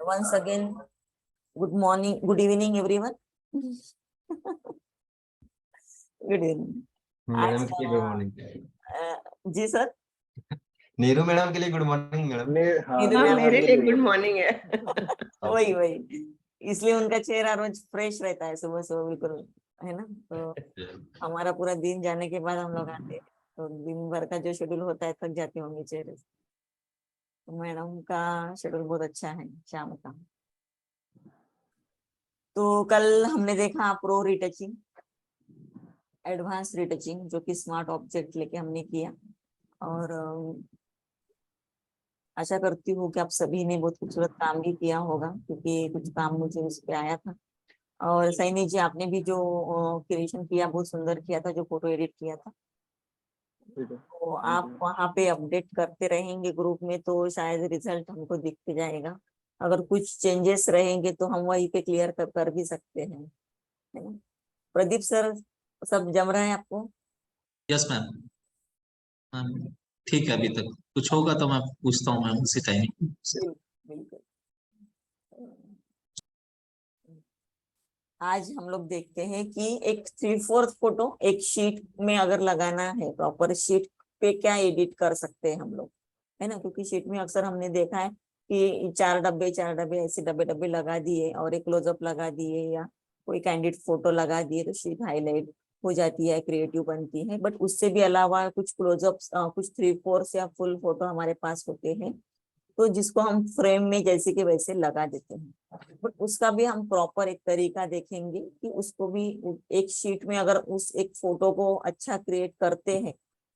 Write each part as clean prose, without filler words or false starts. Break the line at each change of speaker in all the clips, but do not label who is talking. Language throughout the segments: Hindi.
Once again, good morning, good evening, everyone. Good evening.
Madam के लिए गुड मॉर्निंग।
जी सर।
नीरू मैडम के लिए गुड मॉर्निंग मैडम।
मेरे लिए गुड मॉर्निंग है।
वही इसलिए उनका चेहरा रोज फ्रेश रहता है सुबह सुबह, बिल्कुल, है ना। तो हमारा पूरा दिन जाने के बाद हम लोग आते हैं, तो दिन भर का जो शेड्यूल होता है थक जाते होंगे चेहरे से। तो मैडम का शेड्यूल बहुत अच्छा है शाम का। तो कल हमने देखा प्रो रिटचिंग, एडवांस रिटचिंग, जो कि स्मार्ट ऑब्जेक्ट लेके हमने किया। और आशा करती हूँ कि आप सभी ने बहुत खूबसूरत काम भी किया होगा, क्योंकि कुछ काम मुझे उस पे आया था। और सैनी जी, आपने भी जो क्रिएशन किया बहुत सुंदर किया था, जो फोटो एडिट किया था। तो आप वहाँ पे अपडेट करते रहेंगे ग्रुप में, तो शायद रिजल्ट हमको दिखते जाएगा। अगर कुछ चेंजेस रहेंगे तो हम वहीं पे क्लियर कर भी सकते हैं, है ना। प्रदीप सर, सब जम रहा है आपको?
Yes ma'am. ठीक है, अभी तक कुछ होगा तो मैं पूछता हूँ मैम उसी टाइम।
बिल्कुल। आज हम लोग देखते हैं कि एक 3/4 फोटो एक शीट में अगर लगाना है, प्रॉपर शीट पे क्या एडिट कर सकते हैं हम लोग, है ना। क्योंकि शीट में अक्सर हमने देखा है कि 4 डब्बे ऐसे डब्बे डब्बे लगा दिए और एक क्लोजअप लगा दिए या कोई कैंडिड फोटो लगा दिए, तो शीट हाईलाइट हो जाती है, क्रिएटिव बनती है। बट उससे भी अलावा कुछ क्लोजअप, कुछ 3/4 या फुल फोटो हमारे पास होते हैं, तो जिसको हम फ्रेम में जैसे कि वैसे लगा देते हैं। बट उसका भी हम प्रॉपर एक तरीका देखेंगे कि उसको भी एक शीट में अगर उस एक फोटो को अच्छा क्रिएट करते हैं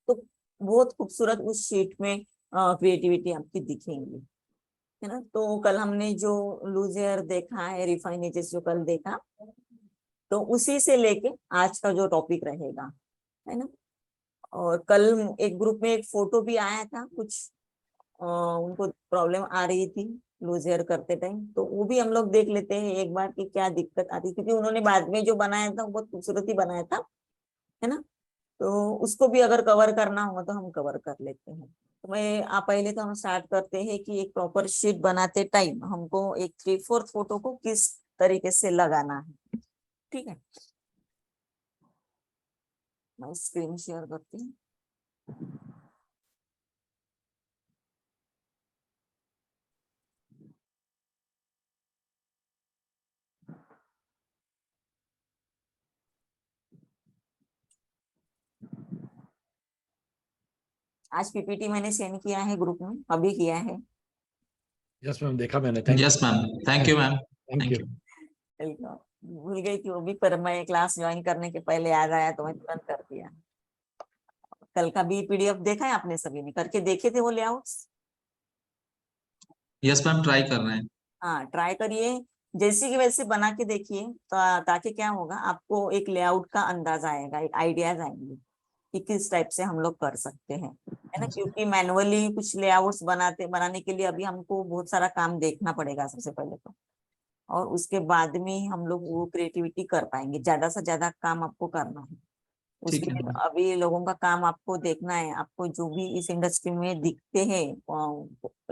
तो बहुत खूबसूरत उस शीट में क्रिएटिविटी आपकी दिखेंगी, है ना। तो कल हमने जो लूज एयर देखा है, रिफाइन एजेस जो कल देखा, तो उसी से लेके आज का जो टॉपिक रहेगा, है ना। और कल एक ग्रुप में एक फोटो भी आया था, कुछ उनको प्रॉब्लम आ रही थी लूज हेयर करते टाइम, तो वो भी हम लोग देख लेते हैं एक बार कि क्या दिक्कत आती, क्योंकि उन्होंने बाद में जो बनाया था वो बहुत खूबसूरत ही बनाया था, है ना। तो उसको भी अगर कवर करना होगा तो हम कवर कर लेते हैं। तो मैं आप पहले तो हम स्टार्ट करते हैं कि एक प्रॉपर शीट बनाते टाइम हमको एक 3/4 फोटो को किस तरीके से लगाना है। ठीक है, मैं स्क्रीन शेयर करती हूँ। आज पीपीटी मैंने सेंड किया है ग्रुप में, अभी किया है।
यस मैम, देखा मैंने।
Yes ma'am, thank you ma'am,
thank you.
Welcome. भूल गई थी वो भी, पर मैं क्लास ज्वाइन करने के पहले याद आया तो मैं तुरंत कर दिया। कल का भी पीडीएफ देखा है आपने, सभी ने करके देखे थे वो लेआउट्स?
यस मैम, ट्राई कर रहे हैं।
हाँ, ट्राई करिए, जैसे कि वैसे बना के देखिए, ताकि क्या होगा, आपको एक लेआउट का अंदाजा आएगा, एक आइडियाज आएंगे कि किस टाइप से हम लोग कर सकते हैं, है ना। क्योंकि मैनुअली कुछ लेआउट्स बनाने के लिए अभी हमको बहुत सारा काम देखना पड़ेगा सबसे पहले तो, और उसके बाद में हम लोग वो क्रिएटिविटी कर पाएंगे। ज्यादा से ज्यादा काम आपको करना है,
ठीक
उसके
है
लिए
मैम।
अभी लोगों का काम आपको देखना है। आपको जो भी इस इंडस्ट्री में दिखते हैं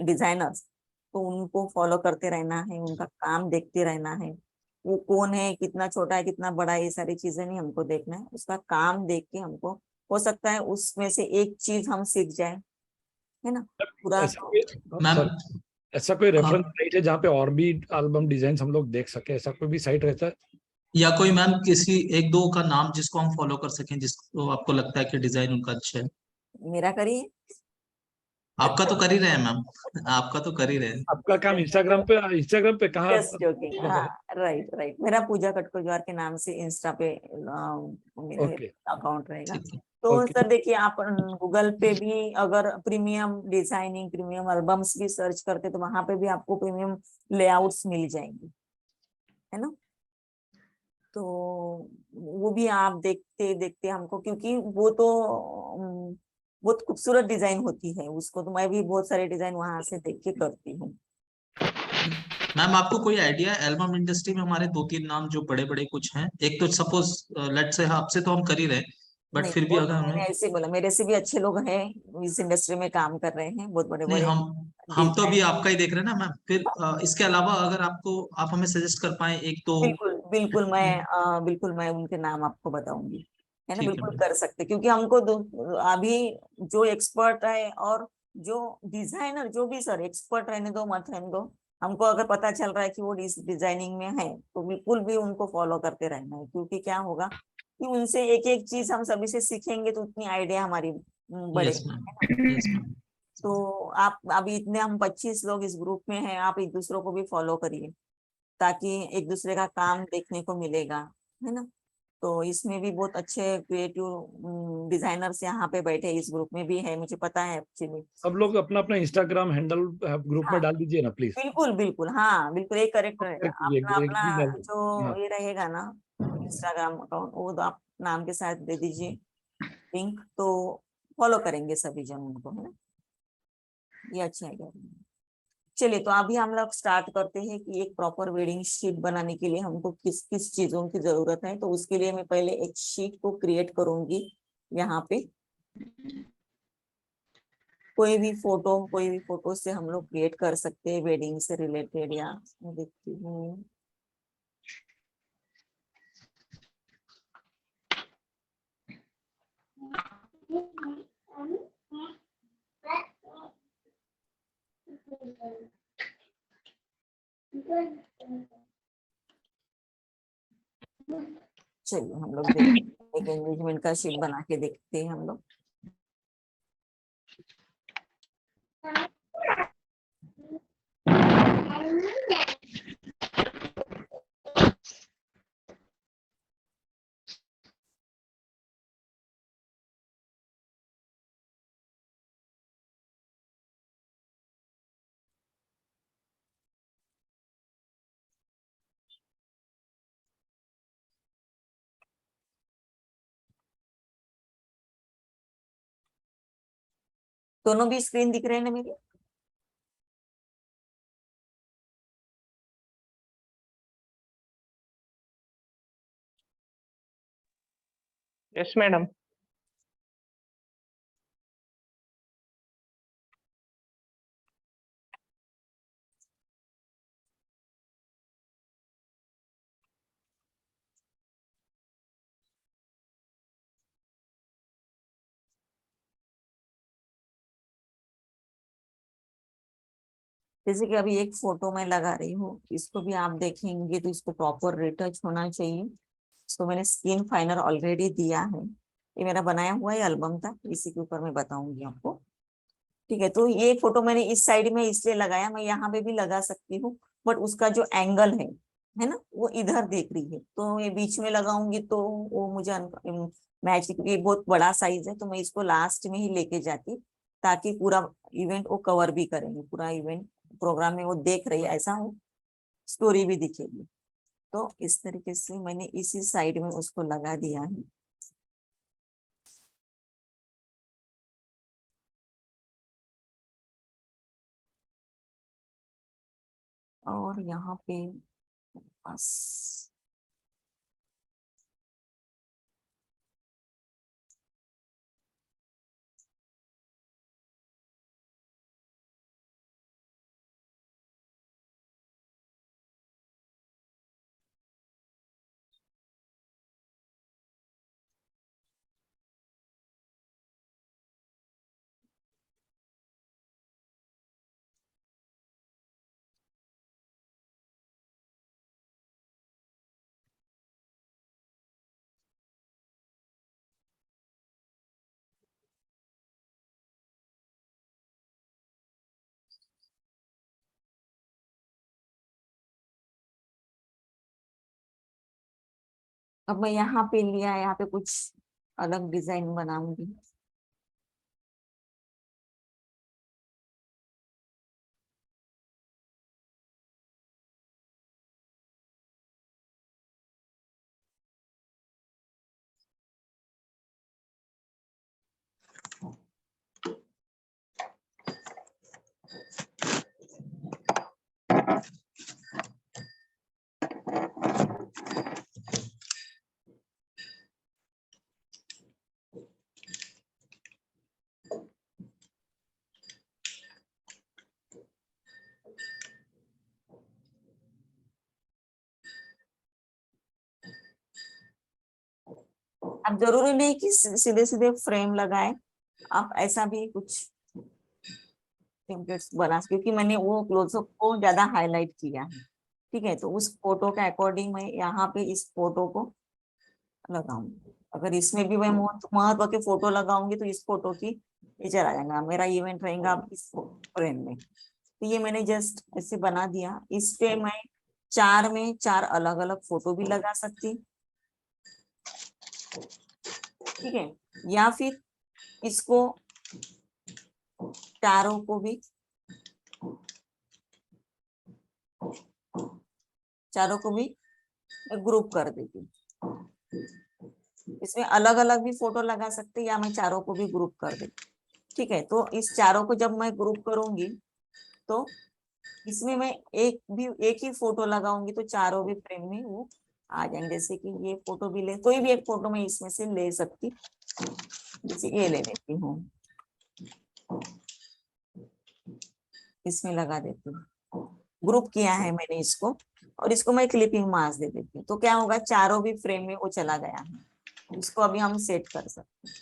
डिजाइनर्स, तो उनको फॉलो करते रहना है, उनका काम देखते रहना है। वो कौन है, कितना छोटा है, कितना बड़ा है, ये सारी चीजें नहीं हमको देखना है, उसका काम देख के हमको हो सकता है उसमें से एक चीज हम सीख जाए, है ना। पूरा
मैम,
ऐसा कोई रेफरेंस
हाँ।
साइट है जहाँ पे और भी एल्बम डिजाइन हम लोग देख सके? ऐसा कोई भी साइट रहता है?
या कोई मैम किसी एक दो का नाम जिसको हम फॉलो कर सकें, जिसको आपको लगता है कि डिजाइन उनका अच्छा है।
मेरा करिए।
आपका तो कर ही रहे हैं मैम, आपका तो कर ही रहे हैं।
आपका काम इंस्टाग्राम पे कहाँ?
जस्ट जोकिंग, हाँ, राइट राइट। मेरा पूजा कटकोजवार के नाम से इंस्टा पे मेरा
ओके,
अकाउंट रहेगा।
ठीक है।
तो
ओके।
सर देखिए, आप गूगल पे भी अगर प्रीमियम डिजाइनिंग, प्रीमियम एल्बम्स भी सर्च करते तो वहां पे भी आपको प्रीमियम लेआउट्स मिल जाएंगे, है ना। तो वो भी आप देखते देखते हमको, क्योंकि वो तो बहुत खूबसूरत डिजाइन होती है, उसको तो मैं भी बहुत सारे डिजाइन वहां से देख के करती हूँ।
मैम, आपको कोई आइडिया है एल्बम इंडस्ट्री में हमारे 2-3 नाम जो बड़े बड़े कुछ हैं? एक तो सपोज लेट्स से आपसे तो हम कर ही रहे हैं, बट
नहीं,
फिर भी
वो
अगर
तो मैंने
हमें
ऐसे बोला, मेरे से भी अच्छे लोग हैं इस इंडस्ट्री में काम कर रहे हैं, बहुत बड़े
नहीं,
बड़े
हम तो अभी
डिजाइन।
आपका ही देख रहे हैं ना मैम। फिर इसके अलावा अगर आप हमें सजेस्ट कर पाए एक तो
बिल्कुल बिल्कुल, बिल्कुल मैं उनके नाम आपको बताऊंगी, है ना,
ठीक है
बिल्कुल
मैम।
कर सकते, क्योंकि हमको अभी जो एक्सपर्ट है और जो डिजाइनर, जो भी सर एक्सपर्ट रहने दो मत रहने दो, हमको अगर पता चल रहा है कि वो डिजाइनिंग में है तो बिल्कुल भी उनको फॉलो करते रहना है, क्योंकि क्या होगा कि उनसे एक एक चीज हम सभी से सीखेंगे तो उतनी आइडिया हमारी
यस
बढ़ेगी,
मैम।
है ना।
Yes ma'am.
तो आप अभी इतने हम 25 लोग इस ग्रुप में हैं, आप एक दूसरों को भी फॉलो करिए ताकि एक दूसरे का काम देखने को मिलेगा, है ना। तो इसमें भी बहुत अच्छे क्रिएटिव डिजाइनर्स यहाँ पे बैठे इस ग्रुप में भी है, मुझे पता है एक्चुअली।
सब लोग अपना अपना इंस्टाग्राम हैंडल ग्रुप
हाँ
में डाल दीजिए ना प्लीज।
बिल्कुल बिल्कुल, हाँ बिल्कुल, एक करेक्ट रहेगा, अपना
एक
अपना
भी डाल
जो
हाँ।
ये रहेगा ना इंस्टाग्राम अकाउंट, वो तो आप नाम के साथ दे दीजिए लिंक, तो फॉलो करेंगे सभी जन उनको, है ना। ये अच्छा आइडिया। चलिए, तो अभी हम लोग स्टार्ट करते हैं कि एक प्रॉपर वेडिंग शीट बनाने के लिए हमको किस किस चीजों की जरूरत है। तो उसके लिए मैं पहले एक शीट को क्रिएट करूंगी यहाँ पे। कोई भी फोटो से हम लोग क्रिएट कर सकते हैं वेडिंग से रिलेटेड, या मैं देखती हूँ। चलिए हम लोग देखते हैं, एक एंगेजमेंट का शीट बना के देखते हैं हम लोग। दोनों भी स्क्रीन दिख रहे हैं ना मेरी?
Yes, madam.
जैसे कि अभी एक फोटो मैं लगा रही हूँ, इसको भी आप देखेंगे तो इसको प्रॉपर रिटच होना चाहिए। इसको मैंने स्किन फाइनर ऑलरेडी दिया है, ये मेरा बनाया हुआ है एल्बम था, इसी के ऊपर मैं बताऊंगी आपको। ठीक है, तो ये फोटो मैंने इस साइड में इसलिए लगाया, मैं यहाँ पे भी लगा सकती हूँ, बट उसका जो एंगल है ना, वो इधर देख रही है, तो ये बीच में लगाऊंगी तो वो मुझे मैच, ये बहुत बड़ा साइज है तो मैं इसको लास्ट में ही लेके जाती, ताकि पूरा इवेंट वो कवर भी करेंगे, पूरा इवेंट प्रोग्राम में वो देख रही है ऐसा हो, स्टोरी भी दिखेगी। तो इस तरीके से मैंने इसी साइड में उसको लगा दिया है। और यहाँ पे बस अब मैं यहाँ पे लिया, यहाँ पे कुछ अलग डिजाइन बनाऊंगी। अब जरूरी नहीं कि सीधे सीधे फ्रेम लगाए, आप ऐसा भी कुछ टेम्पलेट्स बना, क्योंकि मैंने वो क्लोजअप को ज्यादा हाईलाइट किया है। ठीक है, तो उस फोटो के अकॉर्डिंग मैं यहाँ पे इस फोटो को लगाऊंगी। अगर इसमें भी मैं महत्व के फोटो लगाऊंगी तो इस फोटो की ये चला जाएगा, मेरा इवेंट रहेगा अब इस फ्रेम में। तो ये मैंने जस्ट ऐसे बना दिया। इस पे मैं 4 में 4 अलग अलग फोटो भी लगा सकती, ठीक है, या फिर इसको चारों को भी ग्रुप कर देती हूँ। इसमें अलग अलग भी फोटो लगा सकते या मैं चारों को भी ग्रुप कर देती। ठीक है, तो इस चारों को जब मैं ग्रुप करूंगी तो इसमें मैं एक ही फोटो लगाऊंगी तो चारों भी फ्रेम में वो आ जाएंगे। जैसे कि ये फोटो भी कोई भी एक फोटो मैं इसमें से ले सकती, जैसे ये ले लेती हूँ, इसमें लगा देती हूँ। ग्रुप किया है मैंने इसको, और इसको मैं क्लिपिंग मार्क्स दे देती हूँ। तो क्या होगा, चारों भी फ्रेम में वो चला गया है। इसको अभी हम सेट कर सकते हैं।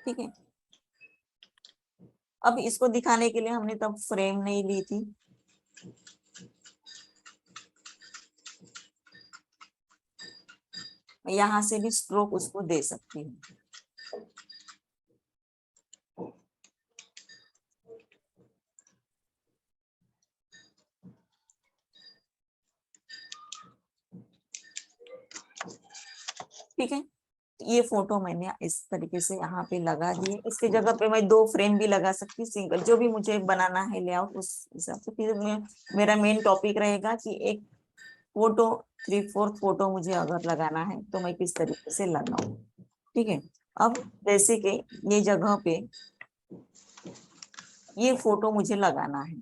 ठीक है, अब इसको दिखाने के लिए हमने तब फ्रेम नहीं ली थी, यहाँ से भी स्ट्रोक उसको दे सकती हूँ। ठीक है, ये फोटो मैंने इस तरीके से यहाँ पे लगा दिए। इसके जगह पे मैं 2 फ्रेम भी लगा सकती, सिंगल, जो भी मुझे बनाना है लेआउट उस हिसाब से। फिर मेरा मेन टॉपिक रहेगा कि एक फोटो 3/4 फोटो मुझे अगर लगाना है तो मैं किस तरीके से लगाऊं। ठीक है, अब जैसे कि ये जगह पे ये फोटो मुझे लगाना है।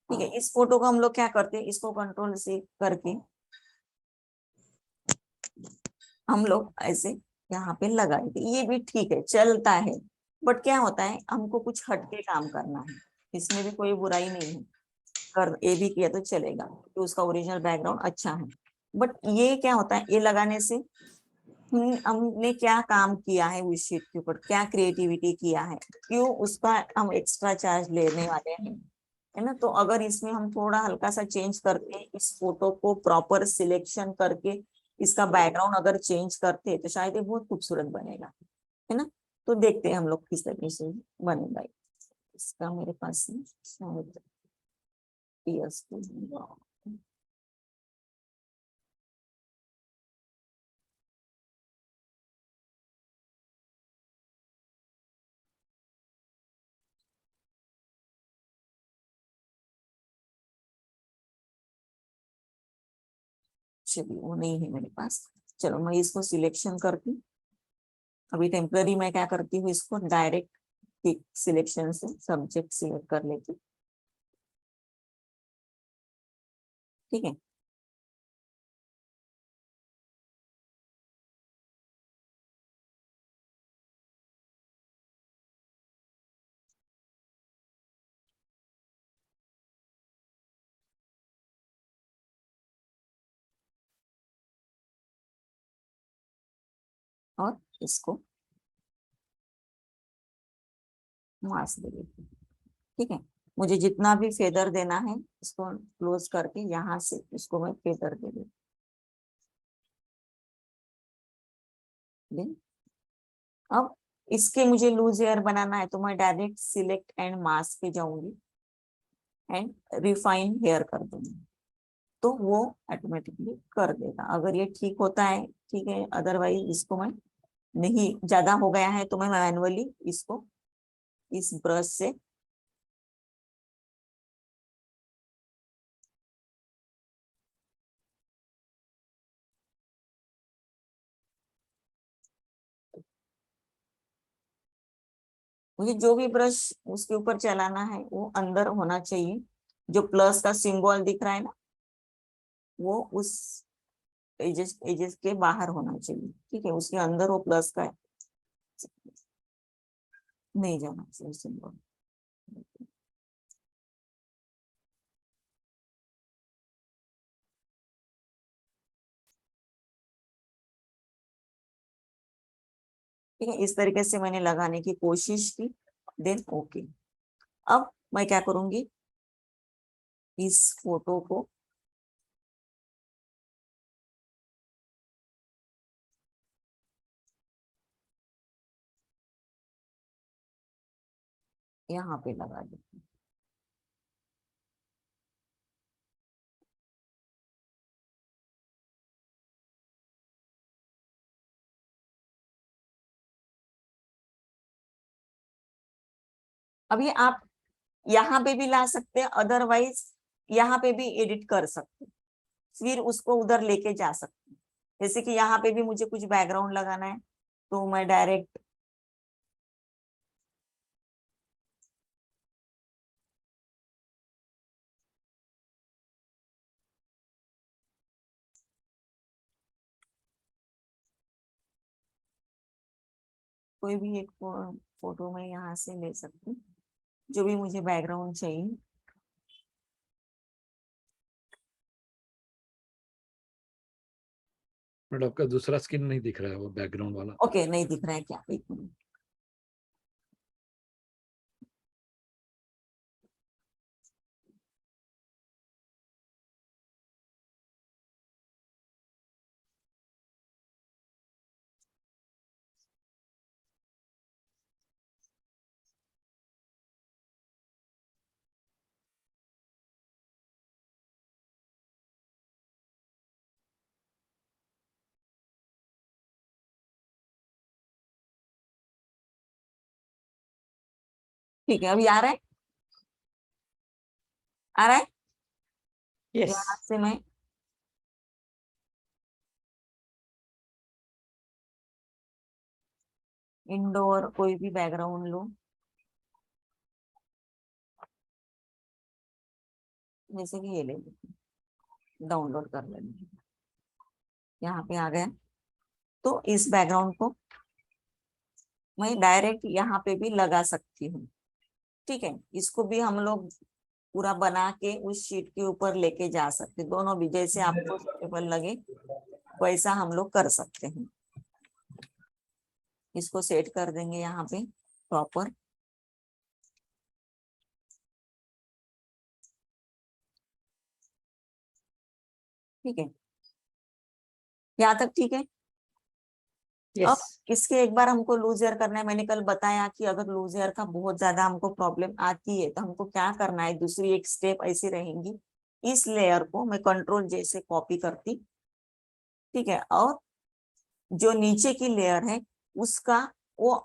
ठीक है, इस फोटो को हम लोग क्या करते हैं, इसको कंट्रोल से करके हम लोग ऐसे यहाँ पे लगा देते। ये भी ठीक है, चलता है, बट क्या होता है, हमको कुछ हटके काम करना है। इसमें भी कोई बुराई नहीं है, कर ये भी किया तो चलेगा, तो उसका ओरिजिनल बैकग्राउंड अच्छा है। बट ये क्या होता है, ये लगाने से हमने क्या काम किया है उस शीट के ऊपर, क्या क्रिएटिविटी किया है, क्यों उसका हम एक्स्ट्रा चार्ज लेने वाले हैं, है ना। तो अगर इसमें हम थोड़ा हल्का सा चेंज करके इस फोटो को प्रॉपर सिलेक्शन करके इसका बैकग्राउंड अगर चेंज करते तो शायद ये बहुत खूबसूरत बनेगा, है ना। तो देखते हैं हम लोग किस तरीके से बनेगा। इसका मेरे पास शायद चलिए वो नहीं है मेरे पास। चलो मैं इसको सिलेक्शन करती हूँ। अभी टेम्पररी मैं क्या करती हूँ, इसको डायरेक्ट पिक सिलेक्शन से सब्जेक्ट सिलेक्ट कर लेती हूँ। ठीक है, और इसको मार्क्स दे देती हूँ। ठीक है, मुझे जितना भी फेदर देना है इसको क्लोज करके यहाँ से इसको मैं फेदर दे देती हूँ। अब इसके मुझे लूज एयर बनाना है तो मैं डायरेक्ट सिलेक्ट एंड मास्क पे जाऊंगी एंड रिफाइन हेयर कर दूंगी, तो वो ऑटोमेटिकली कर देगा। अगर ये ठीक होता है ठीक है, अदरवाइज इसको मैं नहीं, ज्यादा हो गया है तो मैं मैनुअली इसको इस ब्रश से मुझे जो भी ब्रश उसके ऊपर चलाना है वो अंदर होना चाहिए। जो प्लस का सिंबल दिख रहा है ना, वो उस एजेस एजेस के बाहर होना चाहिए, ठीक है, उसके अंदर वो प्लस का नहीं जाना चाहिए सिंबल। ठीक है, इस तरीके से मैंने लगाने की कोशिश की, देन ओके। अब मैं क्या करूंगी, इस फोटो को यहाँ पे लगा दूंगी। अभी आप यहाँ पे भी ला सकते हैं, अदरवाइज यहाँ पे भी एडिट कर सकते हैं, फिर उसको उधर लेके जा सकते हैं। जैसे कि यहाँ पे भी मुझे कुछ बैकग्राउंड लगाना है, तो मैं डायरेक्ट कोई भी एक फोटो में यहाँ से ले सकती हूँ, जो भी मुझे बैकग्राउंड चाहिए।
बट आपका दूसरा स्किन नहीं दिख रहा है, वो बैकग्राउंड वाला।
ओके, नहीं दिख रहा है क्या, एक मिनट। ठीक है, अभी आ रहा है, आ रहा है।
Yes.
यहाँ से मैं इंडोर कोई भी बैकग्राउंड लूं, जैसे कि ये ले लो, डाउनलोड कर लेंगे, यहाँ पे आ गया। तो इस बैकग्राउंड को मैं डायरेक्ट यहाँ पे भी लगा सकती हूँ, ठीक है। इसको भी हम लोग पूरा बना के उस शीट के ऊपर लेके जा सकते, दोनों भी जैसे आपको सुटेबल लगे वैसा हम लोग कर सकते हैं। इसको सेट कर देंगे यहाँ पे प्रॉपर। ठीक है, यहाँ तक ठीक है।
Yes.
अब इसके एक बार हमको लूज एयर करना है। मैंने कल बताया कि अगर लूज एयर का बहुत ज्यादा हमको प्रॉब्लम आती है तो हमको क्या करना है, दूसरी एक स्टेप ऐसी रहेंगी, इस लेयर को मैं कंट्रोल जैसे कॉपी करती, ठीक है, और जो नीचे की लेयर है उसका वो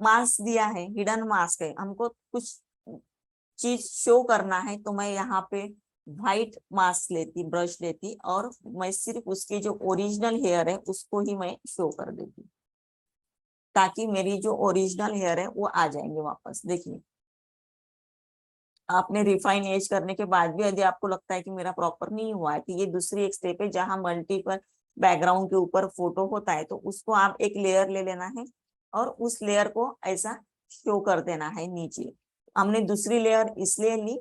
मास्क दिया है, हिडन मास्क है, हमको कुछ चीज शो करना है तो मैं यहाँ पे व्हाइट मास्क लेती, ब्रश लेती, और मैं सिर्फ उसके जो ओरिजिनल हेयर है उसको ही मैं शो कर देती, ताकि मेरी जो ओरिजिनल हेयर है वो आ जाएंगे वापस। देखिए, आपने रिफाइन एज करने के बाद भी यदि आपको लगता है कि मेरा प्रॉपर नहीं हुआ है, तो ये दूसरी एक स्टेप है जहां मल्टीपल बैकग्राउंड के ऊपर फोटो होता है, तो उसको आप एक लेयर ले लेना है और उस लेयर को ऐसा शो कर देना है नीचे। हमने दूसरी लेयर इसलिए ली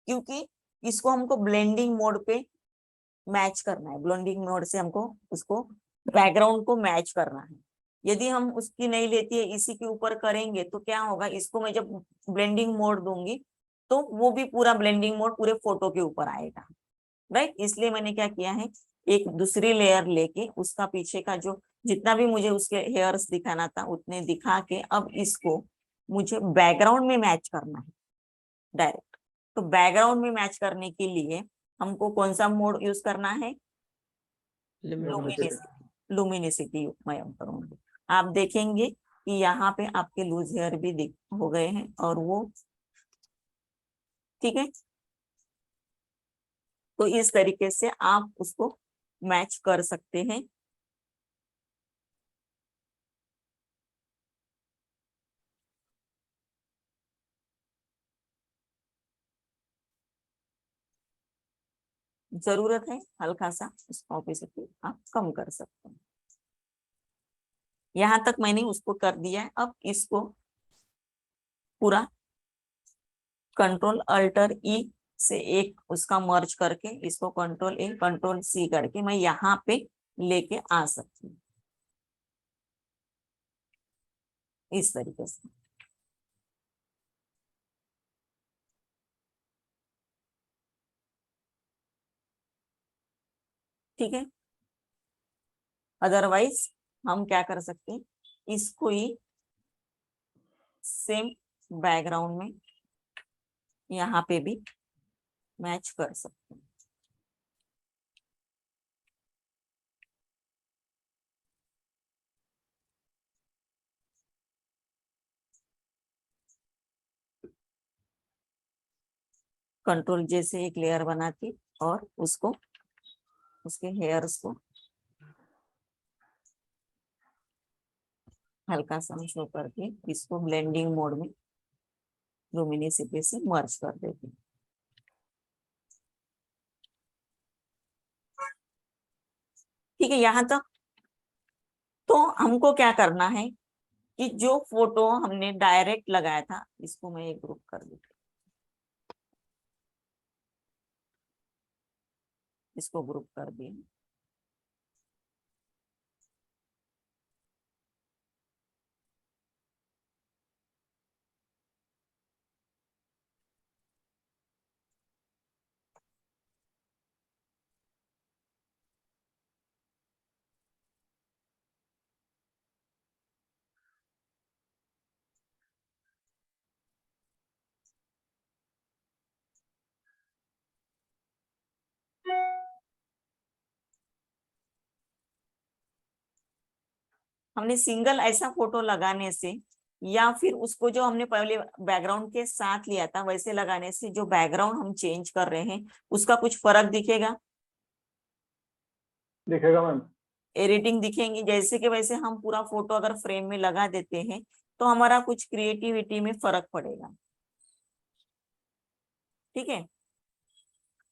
क्योंकि इसको हमको ब्लेंडिंग मोड पे मैच करना है, ब्लेंडिंग मोड से हमको उसको बैकग्राउंड को मैच करना है। यदि हम उसकी नहीं लेती है, इसी के ऊपर करेंगे तो क्या होगा, इसको मैं जब ब्लेंडिंग मोड दूंगी तो वो भी पूरा ब्लेंडिंग मोड पूरे फोटो के ऊपर आएगा, राइट। इसलिए मैंने क्या किया है, एक दूसरी लेयर लेके उसका पीछे का जो जितना भी मुझे उसके हेयर्स दिखाना था उतने दिखा के अब इसको मुझे बैकग्राउंड में मैच करना है डायरेक्ट। तो बैकग्राउंड में मैच करने के लिए हमको कौन सा मोड यूज करना है, लुमिनिसिटी। लुमिनिसिटी मैं करूंगी। आप देखेंगे कि यहाँ पे आपके लूज हेयर भी दिख हो गए हैं और वो ठीक है। तो इस तरीके से आप उसको मैच कर सकते हैं। जरूरत है हल्का सा, उसका ऑब्वियसली आप कम कर सकते हैं। यहां तक मैंने उसको कर दिया है। अब इसको पूरा कंट्रोल अल्टर ई से एक उसका मर्ज करके इसको कंट्रोल ए कंट्रोल सी करके मैं यहाँ पे लेके आ सकती हूँ इस तरीके से। ठीक है, अदरवाइज हम क्या कर सकते हैं, इसको ही सेम बैकग्राउंड में यहाँ पे भी मैच कर सकते हैं। कंट्रोल जे से एक लेयर बना के और उसको उसके हेयर्स को हल्का सा शो करके इसको ब्लेंडिंग मोड में लुमिनिसिटी से मर्ज कर देते हैं। ठीक है, यहाँ तक। तो हमको क्या करना है कि जो फोटो हमने डायरेक्ट लगाया था इसको मैं एक ग्रुप कर देती हूँ, इसको ग्रुप कर दिया। हमने सिंगल ऐसा फोटो लगाने से या फिर उसको जो हमने पहले बैकग्राउंड के साथ लिया था वैसे लगाने से जो बैकग्राउंड हम चेंज कर रहे हैं उसका कुछ फर्क दिखेगा?
दिखेगा मैम।
एडिटिंग दिखेंगी। जैसे कि वैसे हम पूरा फोटो अगर फ्रेम में लगा देते हैं तो हमारा कुछ क्रिएटिविटी में फर्क पड़ेगा। ठीक है,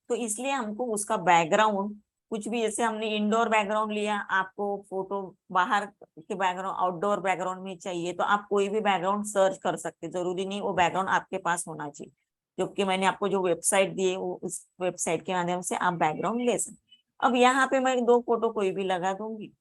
तो इसलिए हमको उसका बैकग्राउंड कुछ भी, जैसे हमने इंडोर बैकग्राउंड लिया, आपको फोटो बाहर के बैकग्राउंड आउटडोर बैकग्राउंड में चाहिए तो आप कोई भी बैकग्राउंड सर्च कर सकते, जरूरी नहीं वो बैकग्राउंड आपके पास होना चाहिए। जबकि मैंने आपको जो वेबसाइट दी है वो उस वेबसाइट के माध्यम से आप बैकग्राउंड ले सकते। अब यहाँ पे मैं 2 फोटो कोई भी लगा दूंगी।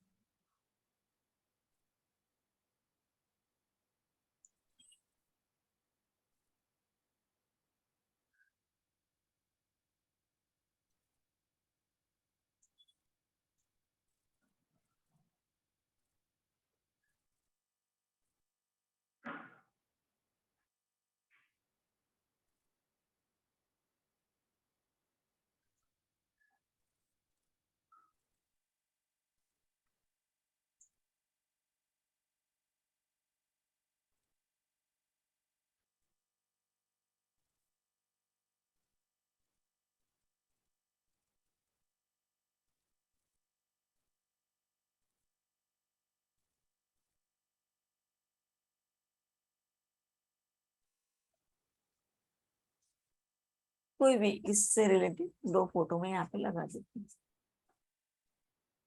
कोई भी इससे रिलेटेड 2 फोटो में यहाँ पे लगा देती हूँ।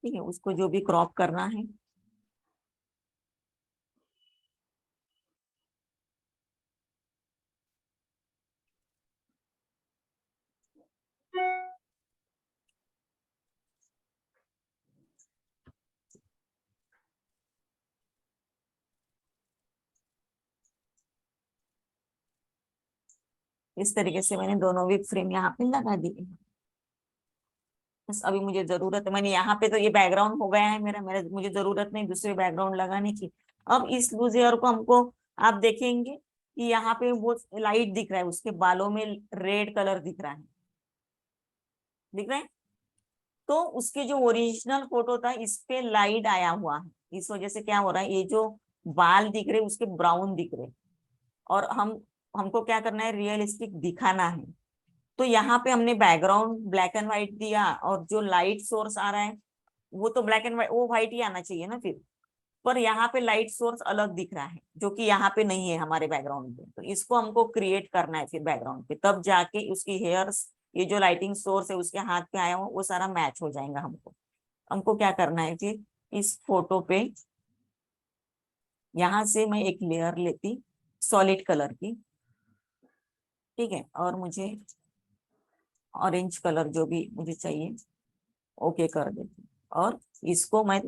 ठीक है, उसको जो भी क्रॉप करना है इस तरीके से मैंने दोनों भी फ्रेम यहाँ पे लगा दिए। बस अभी मुझे जरूरत है, मैंने यहाँ पे तो ये बैकग्राउंड हो गया है मेरा मेरा मुझे जरूरत नहीं दूसरे बैकग्राउंड लगाने की। अब इस लूज हेयर को हमको आप देखेंगे कि यहाँ पे वो लाइट दिख रहा है, उसके बालों में रेड कलर दिख रहा है, दिख रहा है। तो उसके जो ओरिजिनल फोटो था इस पे लाइट आया हुआ है, इस वजह से क्या हो रहा है, ये जो बाल दिख रहे उसके ब्राउन दिख रहे। और हमको क्या करना है, रियलिस्टिक दिखाना है। तो यहाँ पे हमने बैकग्राउंड ब्लैक एंड व्हाइट दिया और जो लाइट सोर्स आ रहा है वो तो ब्लैक एंड व्हाइट वो व्हाइट ही आना चाहिए ना फिर। पर यहाँ पे लाइट सोर्स अलग दिख रहा है जो कि यहाँ पे नहीं है हमारे बैकग्राउंड पे। तो इसको हमको क्रिएट करना है फिर बैकग्राउंड पे, तब जाके उसकी हेयर्स ये जो लाइटिंग सोर्स है उसके हाथ पे आया हुआ वो सारा मैच हो जाएगा। हमको हमको क्या करना है फिर, इस फोटो पे यहाँ से मैं एक लेयर लेती सॉलिड कलर की, ठीक है, और मुझे ऑरेंज कलर जो भी मुझे चाहिए ओके कर देती, और इसको मैं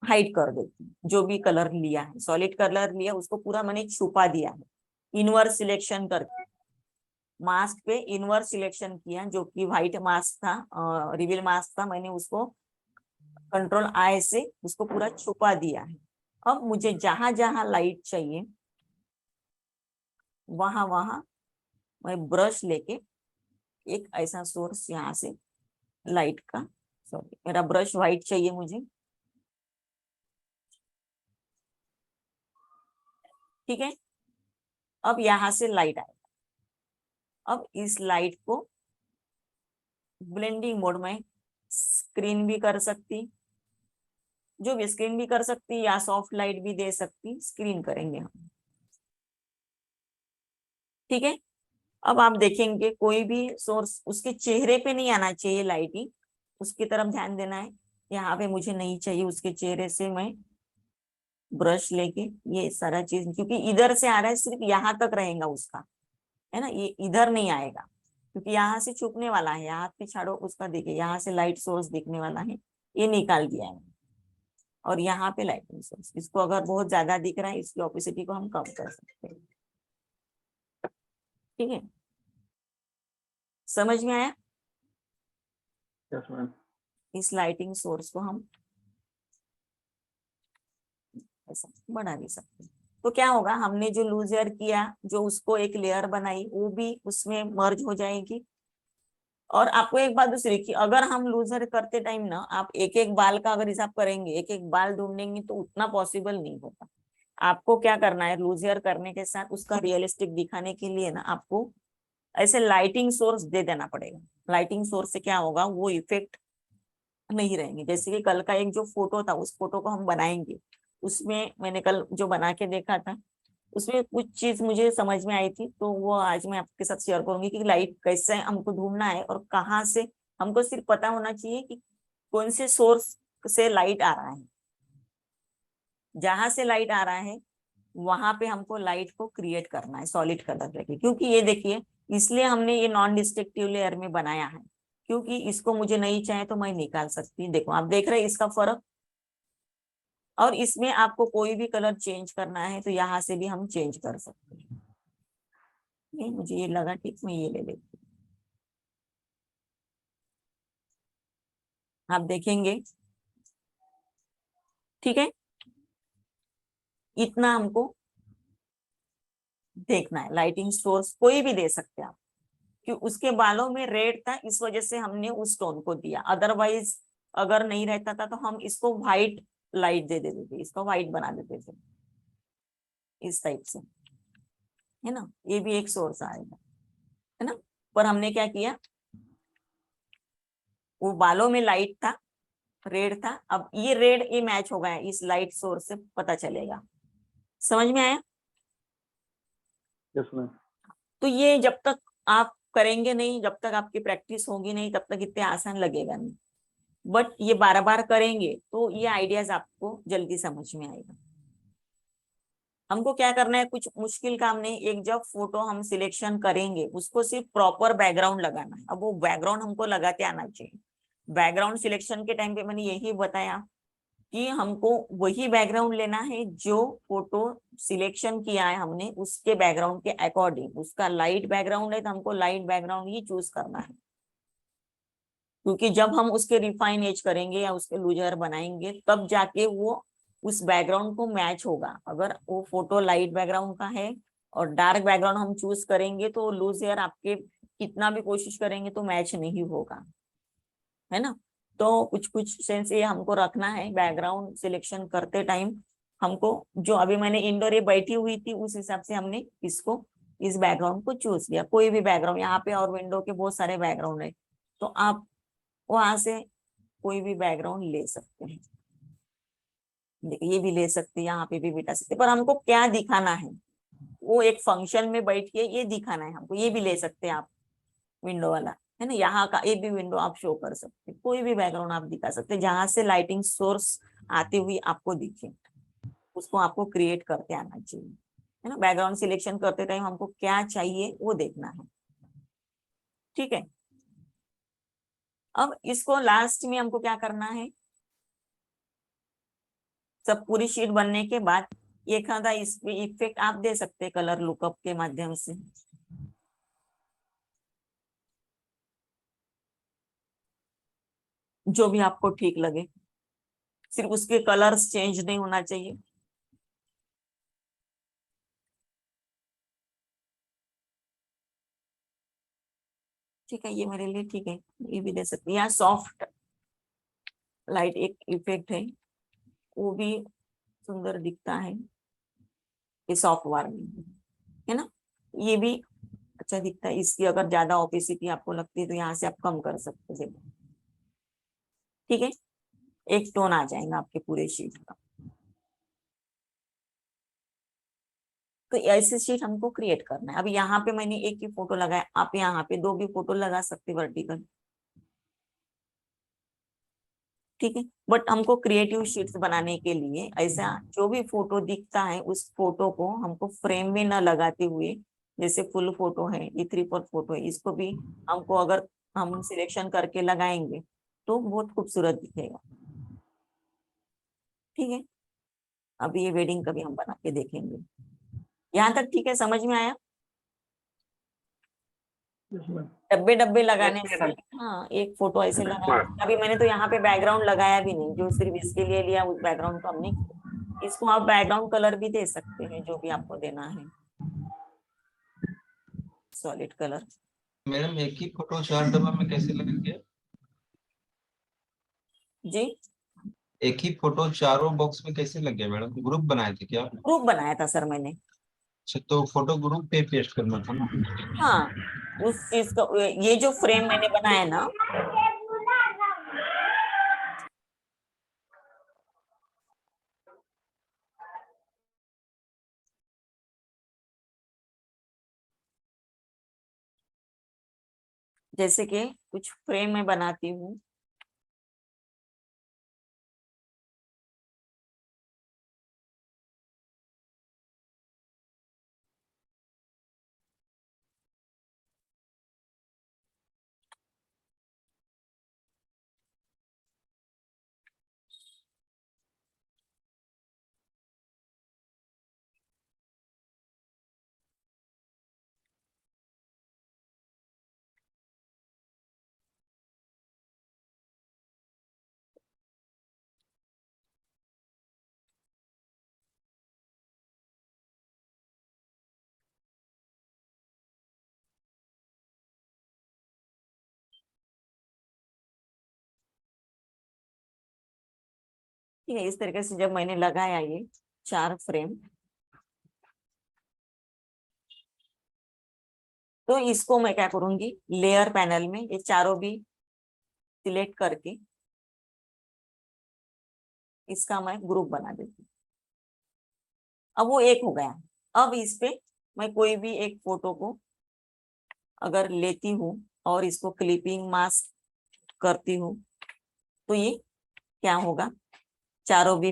हाइड कर देती। जो भी कलर लिया है, सॉलिड कलर लिया, उसको पूरा मैंने छुपा दिया है इनवर्स सिलेक्शन करके। मास्क पे इनवर्स सिलेक्शन किया, जो कि व्हाइट मास्क था, रिवील मास्क था, मैंने उसको कंट्रोल आई से उसको पूरा छुपा दिया है। अब मुझे जहां जहां लाइट चाहिए वहां वहां मैं ब्रश लेके एक ऐसा सोर्स यहाँ से लाइट का, सॉरी मेरा ब्रश व्हाइट चाहिए मुझे, ठीक है। अब यहाँ से लाइट आएगा। अब इस लाइट को ब्लेंडिंग मोड में स्क्रीन भी कर सकती, जो भी स्क्रीन भी कर सकती, या सॉफ्ट लाइट भी दे सकती, स्क्रीन करेंगे हम, ठीक है। अब आप देखेंगे कोई भी सोर्स उसके चेहरे पे नहीं आना चाहिए लाइट ही, उसकी तरफ ध्यान देना है। यहाँ पे मुझे नहीं चाहिए उसके चेहरे से, मैं ब्रश लेके ये सारा चीज, क्योंकि इधर से आ रहा है सिर्फ यहाँ तक रहेगा उसका, है ना, ये इधर नहीं आएगा क्योंकि यहाँ से छुपने वाला है। यहाँ पे छाड़ो उसका, देखिए यहाँ से लाइट सोर्स दिखने वाला है, ये निकाल दिया है। और यहाँ पे लाइटिंग सोर्स, इसको अगर बहुत ज्यादा दिख रहा है इसकी ऑपोसिटी को हम कम कर सकते हैं, ठीक है। समझ में आया?
Yes ma'am.
इस लाइटिंग सोर्स को हम ऐसा बढ़ा भी सकते हैं। तो क्या होगा, हमने जो लूजर किया, जो उसको एक लेयर बनाई, वो भी उसमें मर्ज हो जाएगी। और आपको एक बात दूसरी की, अगर हम लूजर करते टाइम ना, आप एक एक बाल का अगर हिसाब करेंगे, एक एक बाल ढूंढेंगे तो उतना पॉसिबल नहीं होता। आपको क्या करना है, लूजर करने के साथ उसका रियलिस्टिक दिखाने के लिए ना, आपको ऐसे लाइटिंग सोर्स दे देना पड़ेगा। लाइटिंग सोर्स से क्या होगा, वो इफेक्ट नहीं रहेंगे। जैसे कि कल का एक जो फोटो था, उस फोटो को हम बनाएंगे, उसमें मैंने कल जो बना के देखा था, उसमें कुछ चीज मुझे समझ में आई थी, तो वो आज मैं आपके साथ शेयर करूंगी कि लाइट कैसे हमको ढूंढना है और कहाँ से। हमको सिर्फ पता होना चाहिए कि कौन से सोर्स से लाइट आ रहा है, जहां से लाइट आ रहा है वहां पे हमको लाइट को क्रिएट करना है सॉलिड कलर लेके। क्योंकि ये देखिए, इसलिए हमने ये नॉन डिस्ट्रक्टिव लेयर में बनाया है, क्योंकि इसको मुझे नहीं चाहे तो मैं निकाल सकती। देखो आप देख रहे हैं इसका फर्क। और इसमें आपको कोई भी कलर चेंज करना है तो यहाँ से भी हम चेंज कर सकते हैं। नहीं, मुझे ये लगा ठीक, मैं ये ले लेती हूँ। आप देखेंगे, ठीक है, इतना हमको देखना है। लाइटिंग सोर्स कोई भी दे सकते हैं आप, कि उसके बालों में रेड था इस वजह से हमने उस टोन को दिया, अदरवाइज अगर नहीं रहता था तो हम इसको व्हाइट लाइट दे देते थे, इसको व्हाइट बना देते थे इस टाइप से, है ना। ये भी एक सोर्स आएगा, है ना। पर हमने क्या किया, वो बालों में लाइट था, रेड था, अब ये रेड ये मैच हो गया इस लाइट सोर्स से, पता चलेगा। समझ में आया?
Yes ma'am.
तो ये जब तक आप करेंगे नहीं, जब तक आपकी प्रैक्टिस होगी नहीं, तब तक इतने आसान लगेगा नहीं। बट ये बार बार करेंगे तो ये आइडियाज आपको जल्दी समझ में आएगा। हमको क्या करना है, कुछ मुश्किल काम नहीं। एक जब फोटो हम सिलेक्शन करेंगे, उसको सिर्फ प्रॉपर बैकग्राउंड लगाना है। अब वो बैकग्राउंड हमको लगाते आना चाहिए। बैकग्राउंड सिलेक्शन के टाइम पे मैंने यही बताया कि हमको वही बैकग्राउंड लेना है जो फोटो सिलेक्शन किया है हमने, उसके बैकग्राउंड के अकॉर्डिंग। उसका लाइट बैकग्राउंड है तो हमको लाइट बैकग्राउंड ही चूज करना है, क्योंकि जब हम उसके रिफाइन एज करेंगे या उसके लूजर बनाएंगे तब जाके वो उस बैकग्राउंड को मैच होगा। अगर वो फोटो लाइट बैकग्राउंड का है और डार्क बैकग्राउंड हम चूज करेंगे तो लूजर आपके कितना भी कोशिश करेंगे तो मैच नहीं होगा, है ना। तो कुछ कुछ सेंस ये हमको रखना है बैकग्राउंड सिलेक्शन करते टाइम। हमको जो अभी मैंने इंडोर ये बैठी हुई थी उस हिसाब से हमने इसको, इस बैकग्राउंड को चूज किया। कोई भी बैकग्राउंड, यहाँ पे और विंडो के बहुत सारे बैकग्राउंड है, तो आप वहां से कोई भी बैकग्राउंड ले सकते हैं। देखिए ये भी ले सकते हैं, यहाँ पे भी बिठा सकते हैं, पर हमको क्या दिखाना है, वो एक फंक्शन में बैठ के ये दिखाना है हमको। ये भी ले सकते हैं आप, विंडो वाला, है ना, यहाँ का ये भी विंडो आप शो कर सकते, कोई भी बैकग्राउंड आप दिखा सकते, जहां से लाइटिंग सोर्स आती हुई आपको दिखे, उसको आपको क्रिएट करके आना चाहिए, है ना। बैकग्राउंड सिलेक्शन करते टाइम हमको क्या चाहिए वो देखना है, ठीक है। अब इसको लास्ट में हमको क्या करना है, सब पूरी शीट बनने के बाद एक आधा इसमें इफेक्ट आप दे सकते हैं कलर लुकअप के माध्यम से। जो भी आपको ठीक लगे, सिर्फ उसके कलर्स चेंज नहीं होना चाहिए। ठीक है, ये मेरे लिए ठीक है, ये भी दे सकते हैं। यहाँ सॉफ्ट लाइट एक इफेक्ट है, वो भी सुंदर दिखता है, ये सॉफ्ट वार्निंग है ना, ये भी अच्छा दिखता है। इसकी अगर ज्यादा ओपेसिटी आपको लगती है तो यहाँ से आप कम कर सकते हैं, ठीक है। एक टोन आ जाएगा आपके पूरे शीट का। तो ऐसे शीट हमको क्रिएट करना है। अब यहाँ पे मैंने एक ही फोटो लगाया, आप यहाँ पे दो भी फोटो लगा सकते वर्टिकल, ठीक है। बट हमको क्रिएटिव शीट्स बनाने के लिए ऐसा जो भी फोटो दिखता है उस फोटो को हमको फ्रेम में न लगाते हुए, जैसे फुल फोटो है, ये 3/4 फोटो है, इसको भी हमको अगर हम सिलेक्शन करके लगाएंगे तो बहुत खूबसूरत दिखेगा, ठीक है। अभी ये वेडिंग का भी हम बना के देखेंगे। यहाँ तक ठीक है, समझ में आया।
Yes, ma'am.
डब्बे डब्बे लगाने से, हाँ एक फोटो ऐसे लगाया। अभी मैंने तो यहाँ पे बैकग्राउंड लगाया भी नहीं, जो सिर्फ इसके लिए लिया उस बैकग्राउंड को हमने, इसको आप बैकग्राउंड कलर भी दे सकते हैं जो भी आपको देना है, सॉलिड कलर।
मैडम एक ही फोटो 4 डब्बा में कैसे लगेंगे?
जी,
एक ही फोटो चारों बॉक्स में कैसे लग गया मैडम? ग्रुप बनाए थे क्या?
ग्रुप बनाया था सर मैंने।
अच्छा, तो फोटो ग्रुप पे पेस्ट करना था ना?
हाँ, उस चीज का ये जो फ्रेम मैंने बनाया ना, जैसे कि कुछ फ्रेम में बनाती हूँ, ठीक है। इस तरीके से जब मैंने लगाया ये 4 फ्रेम, तो इसको मैं क्या करूंगी, लेयर पैनल में ये चारों भी सिलेक्ट करके इसका मैं ग्रुप बना देती हूँ। अब वो एक हो गया। अब इस पे मैं कोई भी एक फोटो को अगर लेती हूँ और इसको क्लिपिंग मास्क करती हूँ, तो ये क्या होगा, चारों भी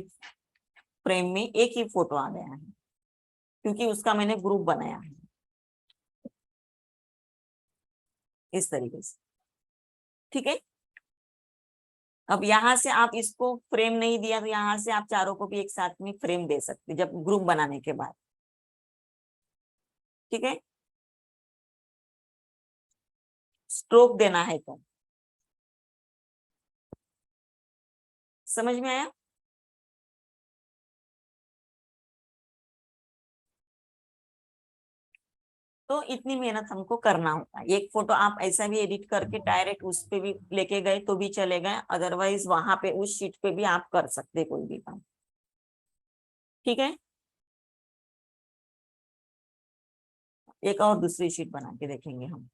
फ्रेम में एक ही फोटो आ गया है, क्योंकि उसका मैंने ग्रुप बनाया है इस तरीके से, ठीक है। अब यहाँ से आप इसको फ्रेम नहीं दिया तो यहाँ से आप चारों को भी एक साथ में फ्रेम दे सकते जब ग्रुप बनाने के बाद, ठीक है। स्ट्रोक देना है तो समझ में आया। तो इतनी मेहनत हमको करना होता है। एक फोटो आप ऐसा भी एडिट करके डायरेक्ट उस पे भी लेके गए तो भी चलेगा, अदरवाइज वहां पे उस शीट पे भी आप कर सकते कोई भी काम, ठीक है। एक और दूसरी शीट बना के देखेंगे हम।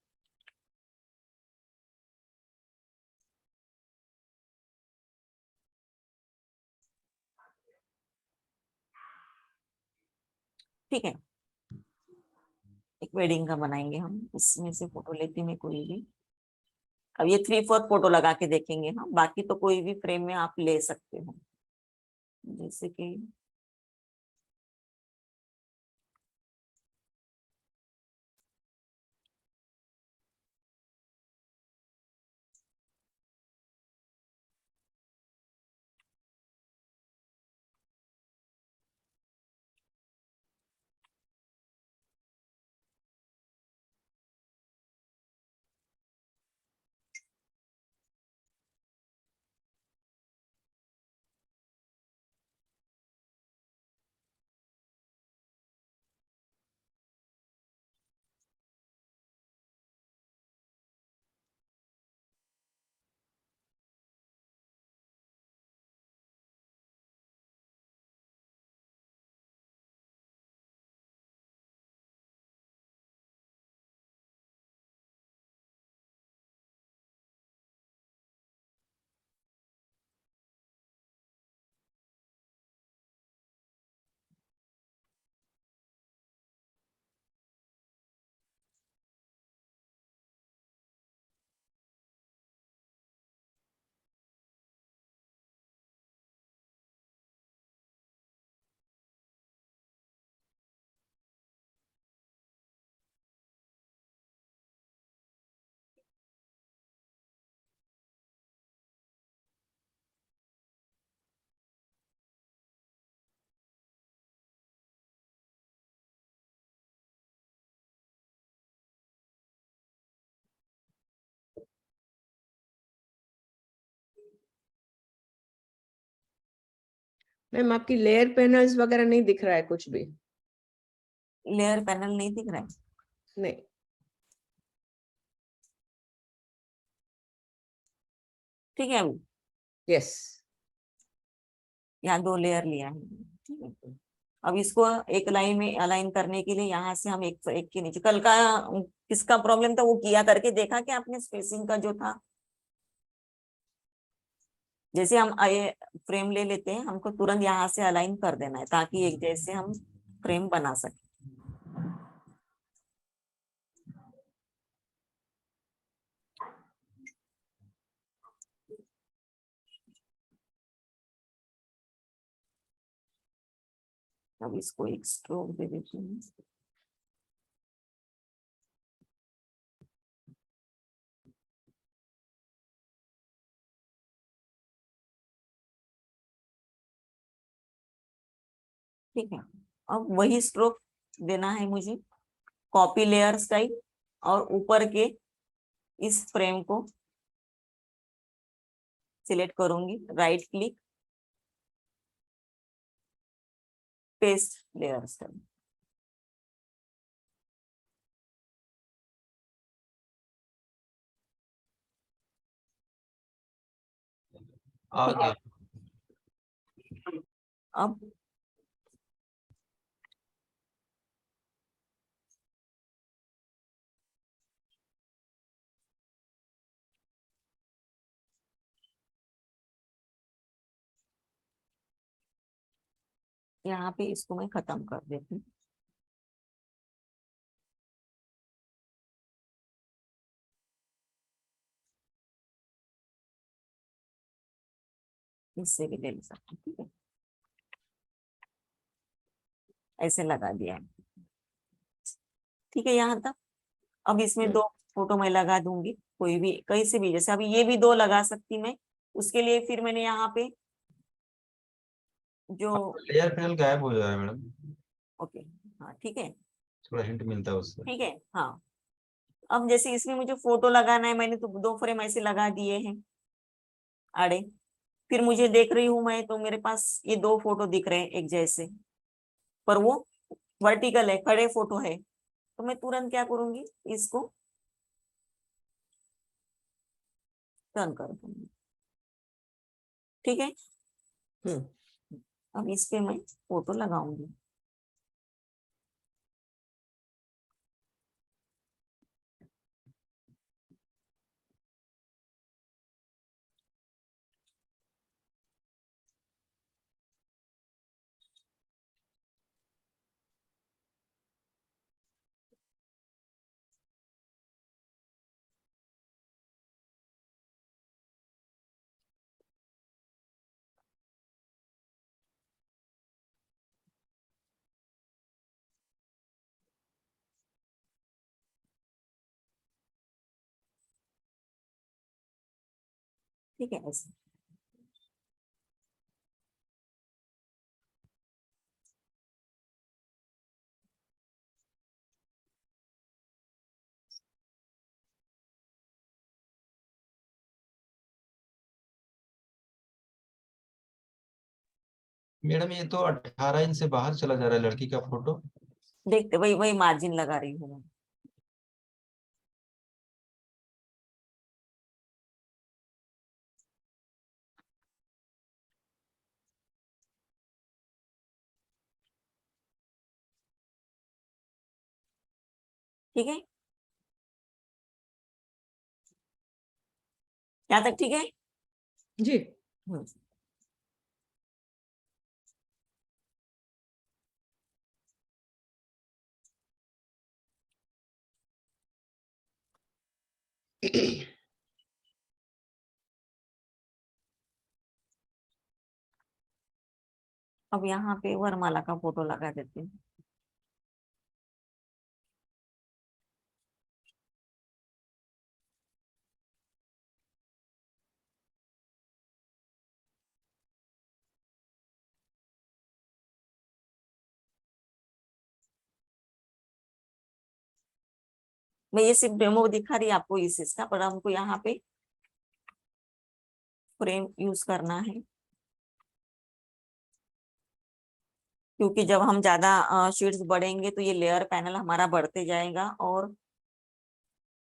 ठीक है, एक वेडिंग का बनाएंगे हम, इसमें से फोटो लेती मैं कोई भी। अब ये 3/4 फोटो लगा के देखेंगे हम, बाकी तो कोई भी फ्रेम में आप ले सकते हो, जैसे कि
मैम आपकी लेयर पैनल्स वगैरह नहीं दिख रहा है कुछ भी?
लेयर पैनल नहीं दिख रहा है?
नहीं।
ठीक है, अभी
यस।
यहाँ 2 लेयर लिया है, ठीक है। अब इसको एक लाइन में अलाइन करने के लिए यहाँ से हम एक एक के नीचे, कल का किसका प्रॉब्लम था वो किया करके देखा कि आपने स्पेसिंग का जो था, जैसे हम ये फ्रेम ले लेते हैं, हमको तुरंत यहाँ से अलाइन कर देना है ताकि एक जैसे हम फ्रेम बना सके। अब इसको एक स्ट्रोक दे देते हैं। ठीक है, अब वही स्ट्रोक देना है मुझे, कॉपी लेयर स्टाइल, और ऊपर के इस फ्रेम को सिलेक्ट करूंगी, right click, paste layer style.
आ
ठीक है,
गया।
अब यहाँ पे इसको मैं खत्म कर देती हूँ। इससे भी ले सकते हैं, ठीक है, ऐसे लगा दिया है। ठीक है यहाँ तक। अब इसमें 2 फोटो मैं लगा दूंगी, कोई भी कहीं से भी, जैसे अभी ये भी 2 लगा सकती मैं, उसके लिए फिर मैंने यहाँ पे जो,
लेयर पैनल गायब हो जा रहा है मैडम,
ओके, हाँ ठीक है,
थोड़ा हिंट मिलता है उससे।
ठीक है, हाँ। अब जैसे इसमें मुझे फोटो लगाना है, मैंने तो 2 फ्रेम ऐसे लगा दिए हैं आड़े, फिर मुझे देख रही हूँ मैं, तो मेरे पास ये 2 फोटो दिख रहे हैं एक जैसे, पर वो वर्टिकल है, खड़े फोटो है, तो मैं तुरंत क्या करूंगी, इसको टर्न कर दूंगी। ठीक है, अब इस पे मैं फोटो लगाऊंगी। ठीक है ऐसे।
मैडम ये तो 18 इंच से बाहर चला जा रहा है लड़की का फोटो।
देखते वही वही मार्जिन लगा रही हूँ मैं। ठीक है, यहाँ तक ठीक है।
जी।
हम्म। अब यहाँ पे वरमाला का फोटो लगा देते हैं। मैं ये सिर्फ डेमो दिखा रही आपको इस इसका, पर हमको यहाँ पे फ्रेम यूज करना है, क्योंकि जब हम ज्यादा शीट्स बढ़ेंगे तो ये लेयर पैनल हमारा बढ़ते जाएगा और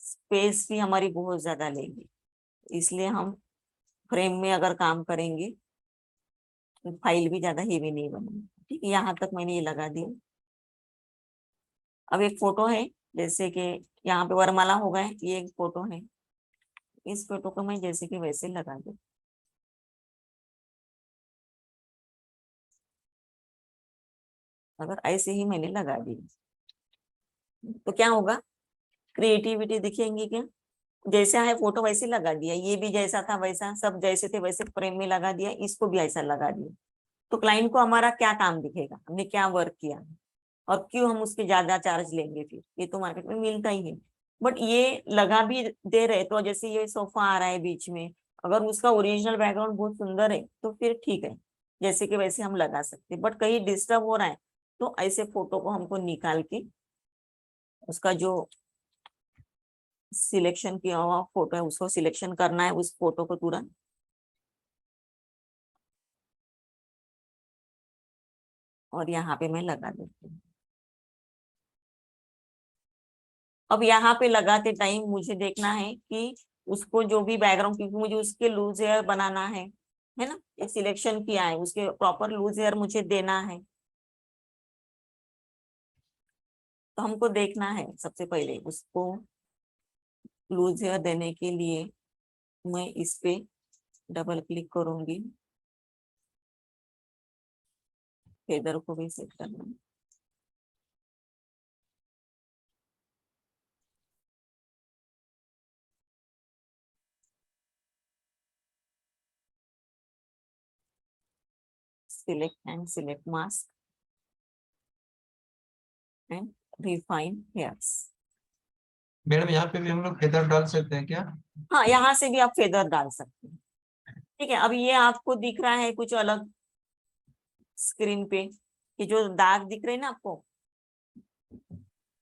स्पेस भी हमारी बहुत ज्यादा लेगी। इसलिए हम फ्रेम में अगर काम करेंगे तो फाइल भी ज्यादा हेवी नहीं बनेगी। ठीक है, यहाँ तक मैंने ये लगा दिया। अब एक फोटो है, जैसे कि यहाँ पे वरमाला हो गए, ये एक फोटो है, इस फोटो को मैं जैसे कि वैसे लगा दूँ। अगर ऐसे ही मैंने लगा दी तो क्या होगा, क्रिएटिविटी दिखेंगी क्या। जैसा है फोटो वैसे लगा दिया, ये भी जैसा था वैसा, सब जैसे थे वैसे फ्रेम में लगा दिया, इसको भी ऐसा लगा दिया। तो क्लाइंट को हमारा क्या काम दिखेगा, हमने क्या वर्क किया और क्यों हम उसके ज्यादा चार्ज लेंगे। फिर ये तो मार्केट में मिलता ही है। बट ये लगा भी दे रहे तो जैसे ये सोफा आ रहा है बीच में, अगर उसका ओरिजिनल बैकग्राउंड बहुत सुंदर है तो फिर ठीक है, जैसे कि वैसे हम लगा सकते हैं। बट कहीं डिस्टर्ब हो रहा है तो ऐसे फोटो को हमको निकाल के उसका जो सिलेक्शन किया हुआ फोटो है उसको सिलेक्शन करना है, उस फोटो को तुरंत और यहाँ पे मैं लगा देती हूँ। अब यहाँ पे लगाते टाइम मुझे देखना है कि उसको जो भी बैकग्राउंड, क्योंकि मुझे उसके लूज हेयर बनाना है ना, एक सिलेक्शन किया है, उसके प्रॉपर लूज हेयर मुझे देना है। तो हमको देखना है सबसे पहले उसको लूज हेयर देने के लिए मैं इस पे डबल क्लिक करूंगी, फेदर को भी सेट करना है। select mask and refine hairs।
Madam यहाँ पे भी हम लोग फेदर डाल सकते हैं क्या?
हाँ, यहाँ से भी आप फेदर डाल सकते हैं। ठीक है, अब ये आपको दिख रहा है कुछ अलग स्क्रीन पे, ये जो दाग दिख रहे हैं ना आपको,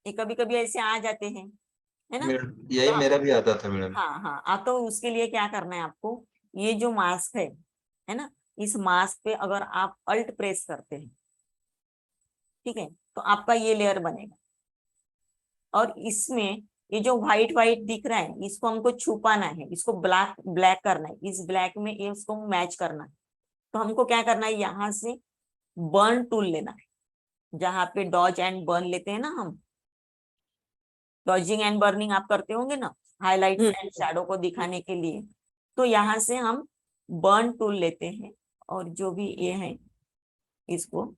ये कभी कभी ऐसे आ जाते हैं, है ना।
मैडम
तो
यही मेरा भी आता था मैडम।
हाँ हाँ, आप तो उसके लिए क्या करना है आपको, ये जो मास्क है ना, इस मास्क पे अगर आप अल्ट प्रेस करते हैं, ठीक है, तो आपका ये लेयर बनेगा। और इसमें ये जो व्हाइट व्हाइट दिख रहा है इसको हमको छुपाना है, इसको ब्लैक ब्लैक करना है, इस ब्लैक में ये उसको मैच करना है। तो हमको क्या करना है, यहाँ से बर्न टूल लेना है, जहाँ पे डॉज एंड बर्न लेते हैं ना हम, डॉजिंग एंड बर्निंग आप करते होंगे ना, हाईलाइट्स एंड शैडो को दिखाने के लिए। तो यहाँ से हम बर्न टूल लेते हैं और जो भी ये है इसको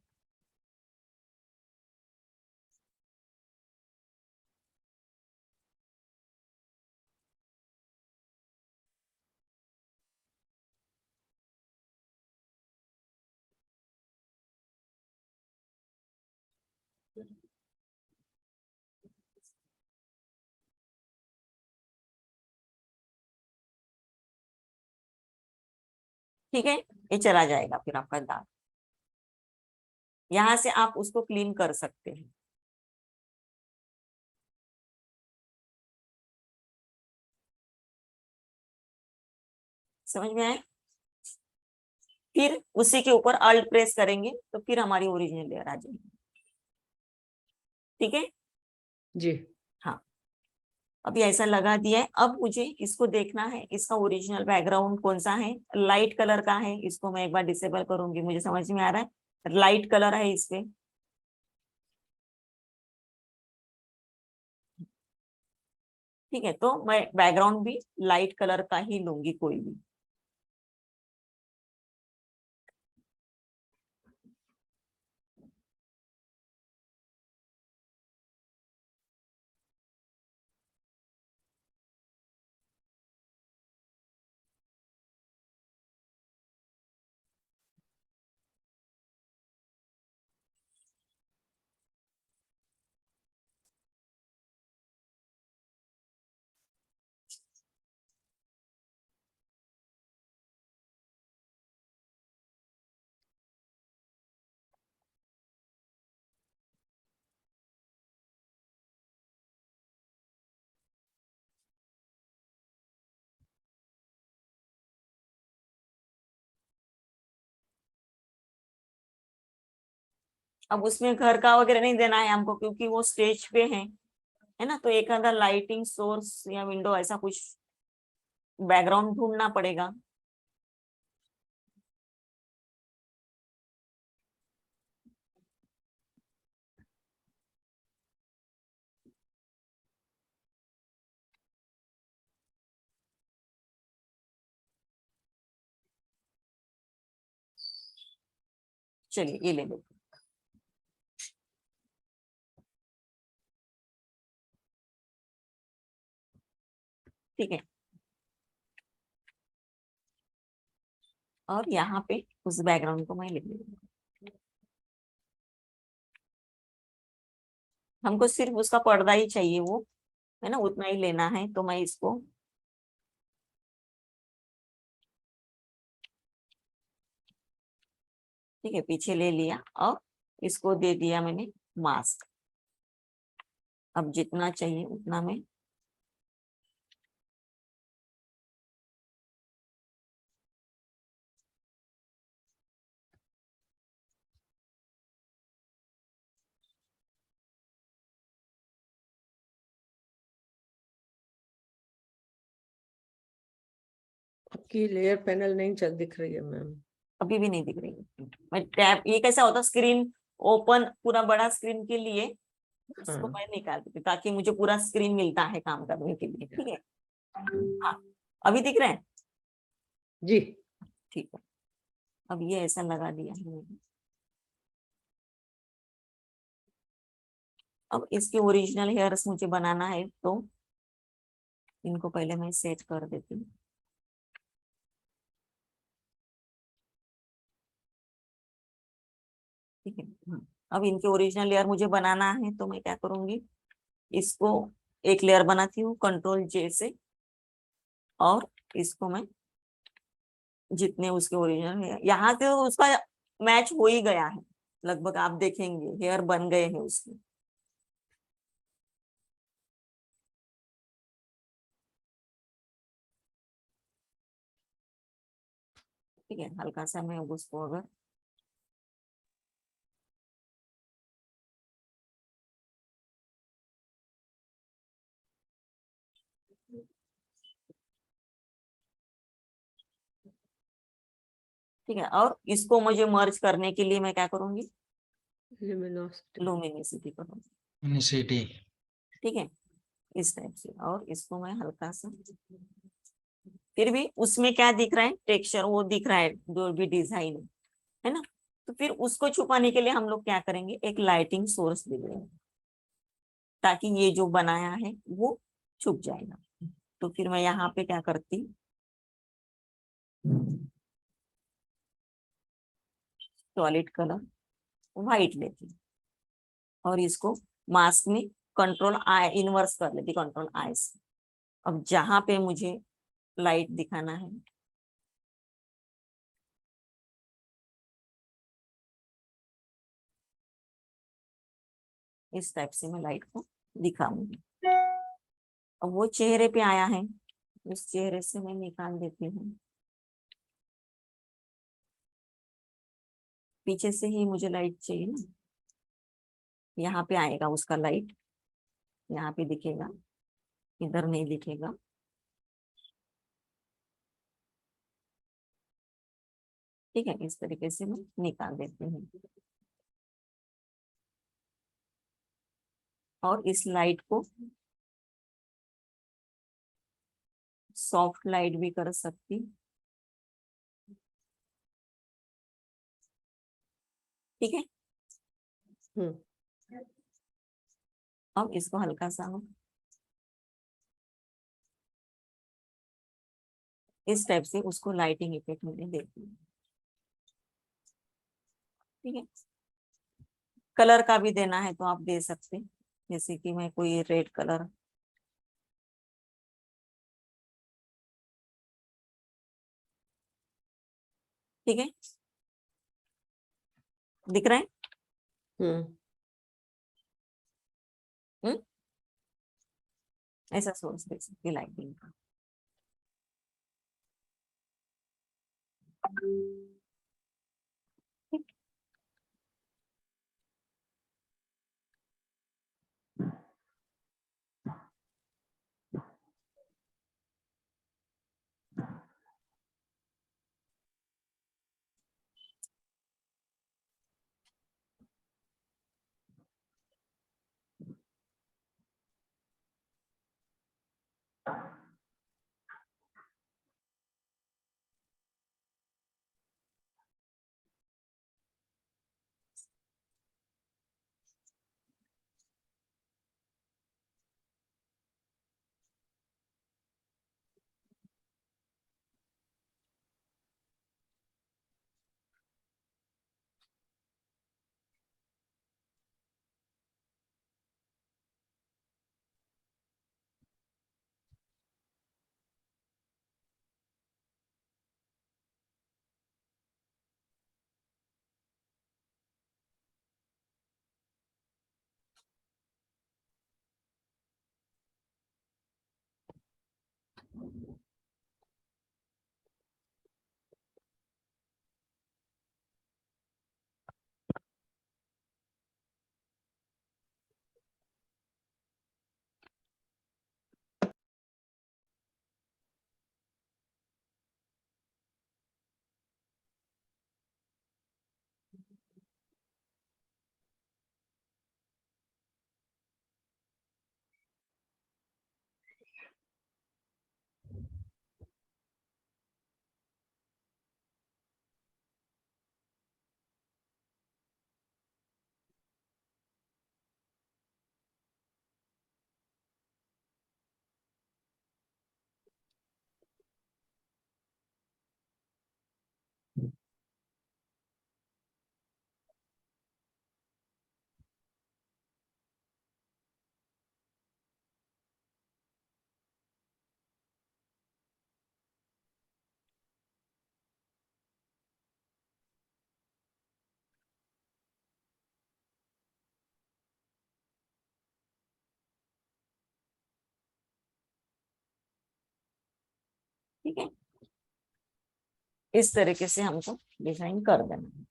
ठीक है, ये चला जाएगा फिर आपका दाग। यहाँ से आप उसको क्लीन कर सकते हैं। समझ में आए? फिर उसी के ऊपर अल्ट प्रेस करेंगे तो फिर हमारी ओरिजिनल लेयर आ जाएगी। ठीक है,
जी।
हाँ, अभी ऐसा लगा दिया है। अब मुझे इसको देखना है, इसका ओरिजिनल बैकग्राउंड कौन सा है। लाइट कलर का है, इसको मैं एक बार डिसेबल करूंगी। मुझे समझ में आ रहा है, लाइट कलर है इस पे। ठीक है, तो मैं बैकग्राउंड भी लाइट कलर का ही लूंगी कोई भी। अब उसमें घर का वगैरह नहीं देना है हमको, क्योंकि वो स्टेज पे है ना। तो एक आधा लाइटिंग सोर्स या विंडो ऐसा कुछ बैकग्राउंड ढूंढना पड़ेगा। चलिए ये ले लो। ठीक है, और यहाँ पे उस बैकग्राउंड को मैं लिख लूंगी। हमको सिर्फ उसका पर्दा ही चाहिए, वो है ना, उतना ही लेना है। तो मैं इसको ठीक है पीछे ले लिया और इसको दे दिया मैंने मास्क। अब जितना चाहिए उतना मैं
आपकी लेयर पैनल नहीं चल दिख रही है मैम।
अभी भी नहीं दिख रही है। मैं टैब, ये कैसा होता स्क्रीन ओपन, पूरा बड़ा स्क्रीन के लिए इसको
हाँ
मैं निकाल देती हूँ, ताकि मुझे पूरा स्क्रीन मिलता है काम करने के लिए। ठीक है, हाँ, अभी दिख रहे हैं?
जी।
ठीक है, अब ये ऐसा लगा दिया है मैंने। अब इसके ओरिजिनल हेयर्स मुझे बनाना है, तो इनको पहले मैं सेट कर देती हूँ। ठीक है, अब इनके ओरिजिनल लेयर मुझे बनाना है, तो मैं क्या करूंगी, इसको एक लेयर बनाती हूँ कंट्रोल जे से, और इसको मैं जितने उसके ओरिजिनल है यहाँ से उसका मैच हो ही गया है लगभग। आप देखेंगे हेयर बन गए हैं उसके। ठीक है, हल्का सा मैं उसको अगर ठीक है, और इसको मुझे मर्ज करने के लिए मैं क्या करूंगी,
Luminosity।
लुमिनिसिटी करूंगी।
यूनिवर्सिटी।
ठीक है, इस टाइप से, और इसको मैं हल्का सा, फिर भी उसमें क्या दिख रहा है, टेक्सचर वो दिख रहा है जो भी डिजाइन है ना। तो फिर उसको छुपाने के लिए हम लोग क्या करेंगे, एक लाइटिंग सोर्स दे देंगे, ताकि ये जो बनाया है वो छुप जाएगा। तो फिर मैं यहाँ पे क्या करती, सॉलिड कलर व्हाइट लेती और इसको मास्क में कंट्रोल आई इनवर्स कर लेती, कंट्रोल आई से। अब जहां पे मुझे लाइट दिखाना है इस टाइप से मैं लाइट को दिखाऊंगी। अब वो चेहरे पे आया है, उस चेहरे से मैं निकाल देती हूँ। पीछे से ही मुझे लाइट चाहिए ना, यहाँ पे आएगा उसका लाइट, यहाँ पे दिखेगा, इधर नहीं दिखेगा। ठीक है, इस तरीके से मैं निकाल देती हूँ। और इस लाइट को सॉफ्ट लाइट भी कर सकती, ठीक है। अब इसको हल्का सा हम इस टाइप से उसको लाइटिंग इफेक्ट में देती हूँ, ठीक है। कलर का भी देना है तो आप दे सकते, जैसे कि मैं कोई रेड कलर, ठीक है, दिख रहा है। ऐसा सोर्स दे सकती लाइटिंग का। ठीक है, इस तरीके से हमको डिजाइन कर देना है।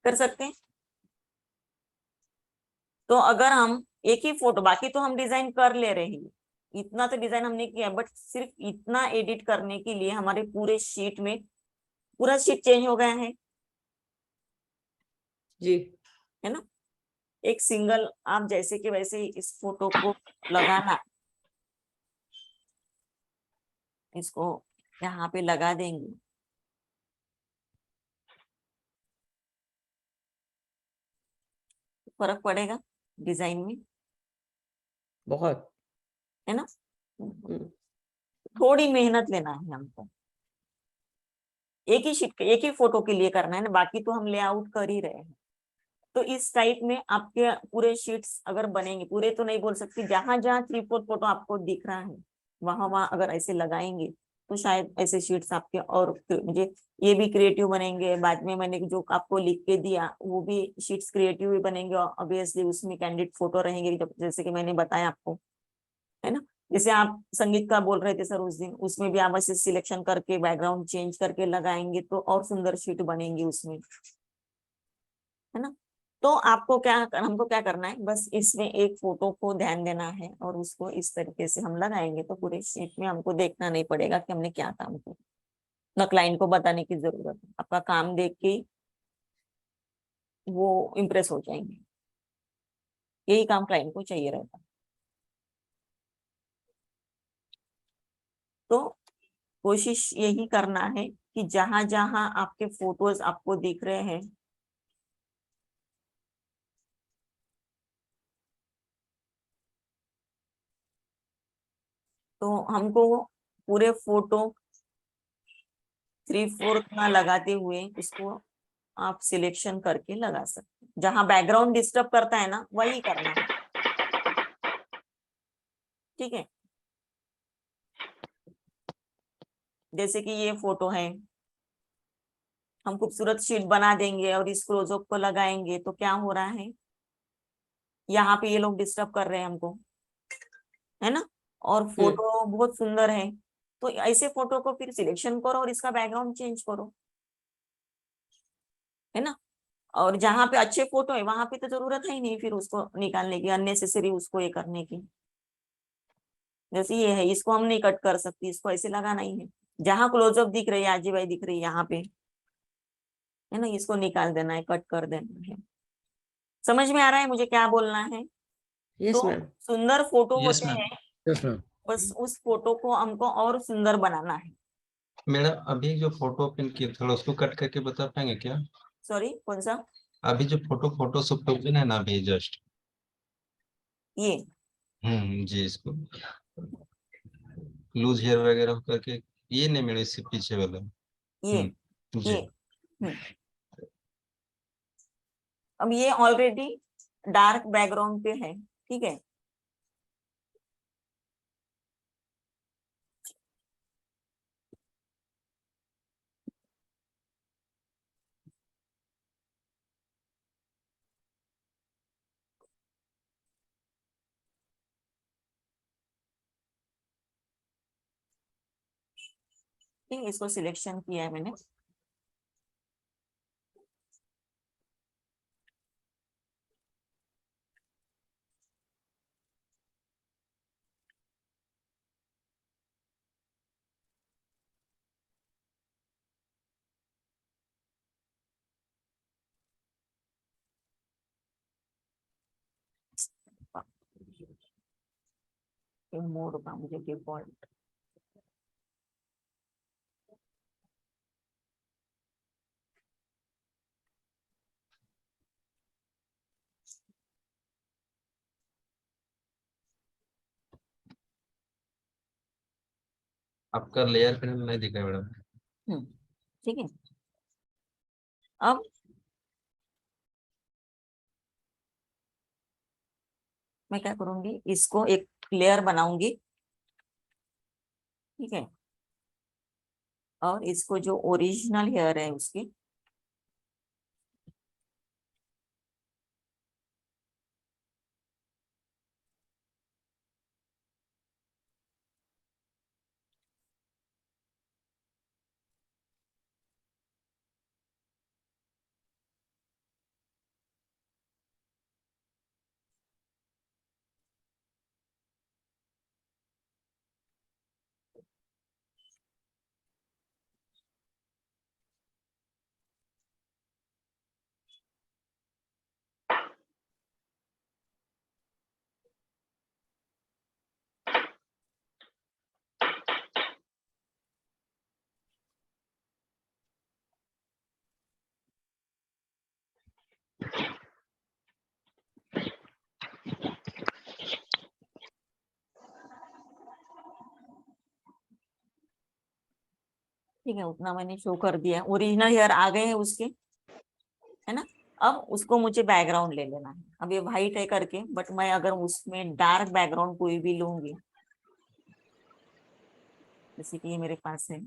कर सकते हैं। तो अगर हम एक ही फोटो, बाकी तो हम डिजाइन कर ले रहे हैं, इतना तो डिजाइन हमने किया, बट सिर्फ इतना एडिट करने के लिए हमारे पूरे शीट में पूरा शीट चेंज हो गया है
जी।
है ना। एक सिंगल आप जैसे कि वैसे ही इस फोटो को लगाना, इसको यहाँ पे लगा देंगे, फर्क पड़ेगा डिजाइन में,
बहुत।
है ना।
हम्म,
थोड़ी मेहनत लेना है हमको, एक ही शीट एक ही फोटो के लिए करना है ना, बाकी तो हम लेआउट कर ही रहे हैं। तो इस टाइप में आपके पूरे शीट्स अगर बनेंगे, पूरे तो नहीं बोल सकती, जहां जहां 3/4 फोटो आपको दिख रहा है वहां वहां अगर ऐसे लगाएंगे तो शायद ऐसे शीट्स आपके और मुझे ये भी क्रिएटिव बनेंगे। बाद में मैंने जो आपको लिख के दिया वो भी शीट्स क्रिएटिव ही बनेंगे, और ऑब्वियसली उसमें कैंडिड फोटो रहेंगे, जैसे कि मैंने बताया आपको, है ना। जैसे आप संगीत का बोल रहे थे सर उस दिन, उसमें भी आप ऐसे सिलेक्शन करके बैकग्राउंड चेंज करके लगाएंगे तो और सुंदर शीट बनेंगी उसमें, है ना। तो आपको क्या, हमको क्या करना है, बस इसमें एक फोटो को ध्यान देना है और उसको इस तरीके से हम लगाएंगे तो पूरे शीट में हमको देखना नहीं पड़ेगा कि हमने क्या काम किया, ना क्लाइंट को बताने की जरूरत है। आपका काम देख के वो इम्प्रेस हो जाएंगे। यही काम क्लाइंट को चाहिए रहता। तो कोशिश यही करना है कि जहां जहां आपके फोटोज आपको दिख रहे हैं, तो हमको पूरे फोटो 3/4 ना लगाते हुए उसको आप सिलेक्शन करके लगा सकते हैं। जहां बैकग्राउंड डिस्टर्ब करता है ना, वही करना है, ठीक है। जैसे कि ये फोटो है, हम खूबसूरत शीट बना देंगे और इस क्लोजअप को लगाएंगे तो क्या हो रहा है, यहाँ पे ये लोग डिस्टर्ब कर रहे हैं हमको, है ना। और फोटो बहुत सुंदर है, तो ऐसे फोटो को फिर सिलेक्शन करो और इसका बैकग्राउंड चेंज करो, है ना। और जहां पे अच्छे फोटो है वहां पे तो जरूरत है ही नहीं फिर उसको निकालने की, अननेसेसरी उसको ये करने की। जैसे ये है, इसको हम नहीं कट कर सकते, इसको ऐसे लगाना ही है। जहां क्लोजअप दिख रही है, आजी भाई दिख रही है यहाँ पे, है ना, इसको निकाल देना है, कट कर देना है। समझ में आ रहा है मुझे क्या बोलना है।
यस
तो
मैम।
सुंदर फोटो
यस
होते
मैम।
हैं,
यस मैम।
बस उस फोटो को हमको और सुंदर बनाना है।
मैडम अभी जो फोटो पिन किए थोड़ा उसको कट करके बता पाएंगे क्या?
सॉरी, कौन सा?
अभी जो फोटोशॉप पे ओपन है ना अभी जस्ट।
ये
जी, इसको लूज हेयर वगैरह करके, ये नहीं मेरे इससे पीछे वाला।
ये ये
जी।
हम्म। अब ये ऑलरेडी डार्क बैकग्राउंड पे है, ठीक है। ठीक है, इसको सिलेक्शन किया है मैंने। मोड का मुझे डिफॉल्ट,
आपका लेयर पैनल नहीं दिख रहा मैडम।
ठीक है। अब मैं क्या करूंगी, इसको एक लेयर बनाऊंगी, ठीक है। और इसको जो ओरिजिनल हेयर है उसकी, ठीक है, उतना मैंने शो कर दिया, ओरिजिनल हेयर आ गए हैं उसके, है ना। अब उसको मुझे बैकग्राउंड ले लेना है। अब ये व्हाइट है करके, बट मैं अगर उसमें डार्क बैकग्राउंड कोई भी लूंगी, जैसे कि ये मेरे पास है,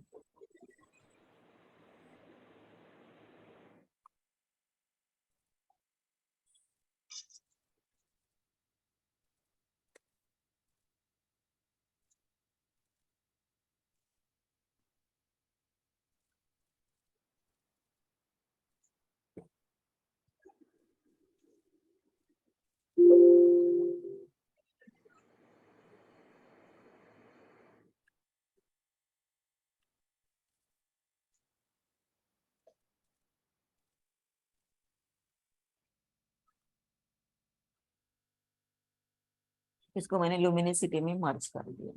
इसको मैंने ल्यूमिनिसिटी में मर्ज कर दिया।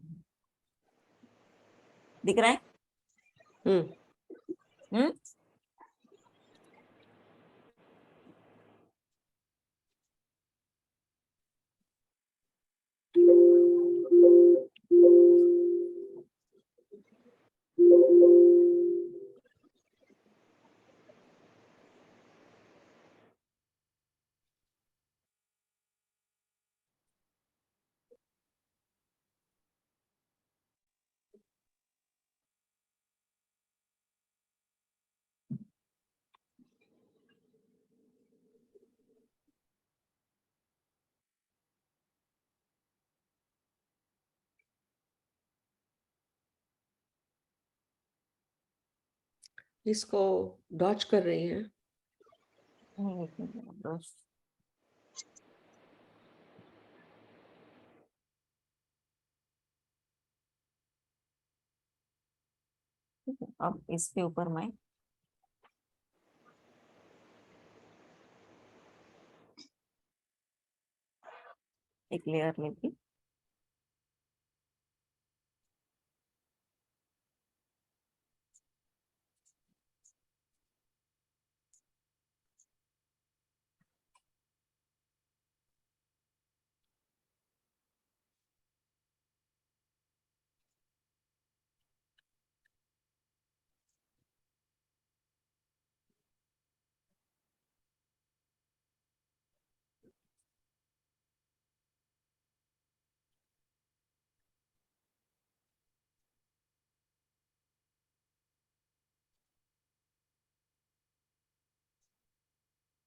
दिख रहा है?
हम्म
हम्म।
इसको डॉच कर रही हैं।
एक मिनट, बस। अब इसके ऊपर मैं एक लेयर लेती,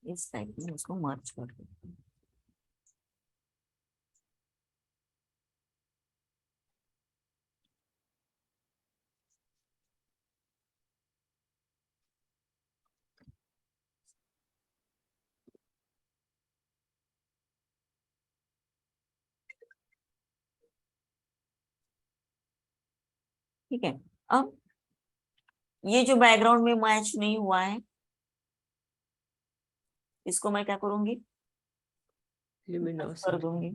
इस टाइप में उसको मर्ज कर देती। ठीक है। अब ये जो बैकग्राउंड में मैच नहीं हुआ है, इसको मैं क्या करूंगी? कर
ल्यूमिनोसिटी।
दूंगी,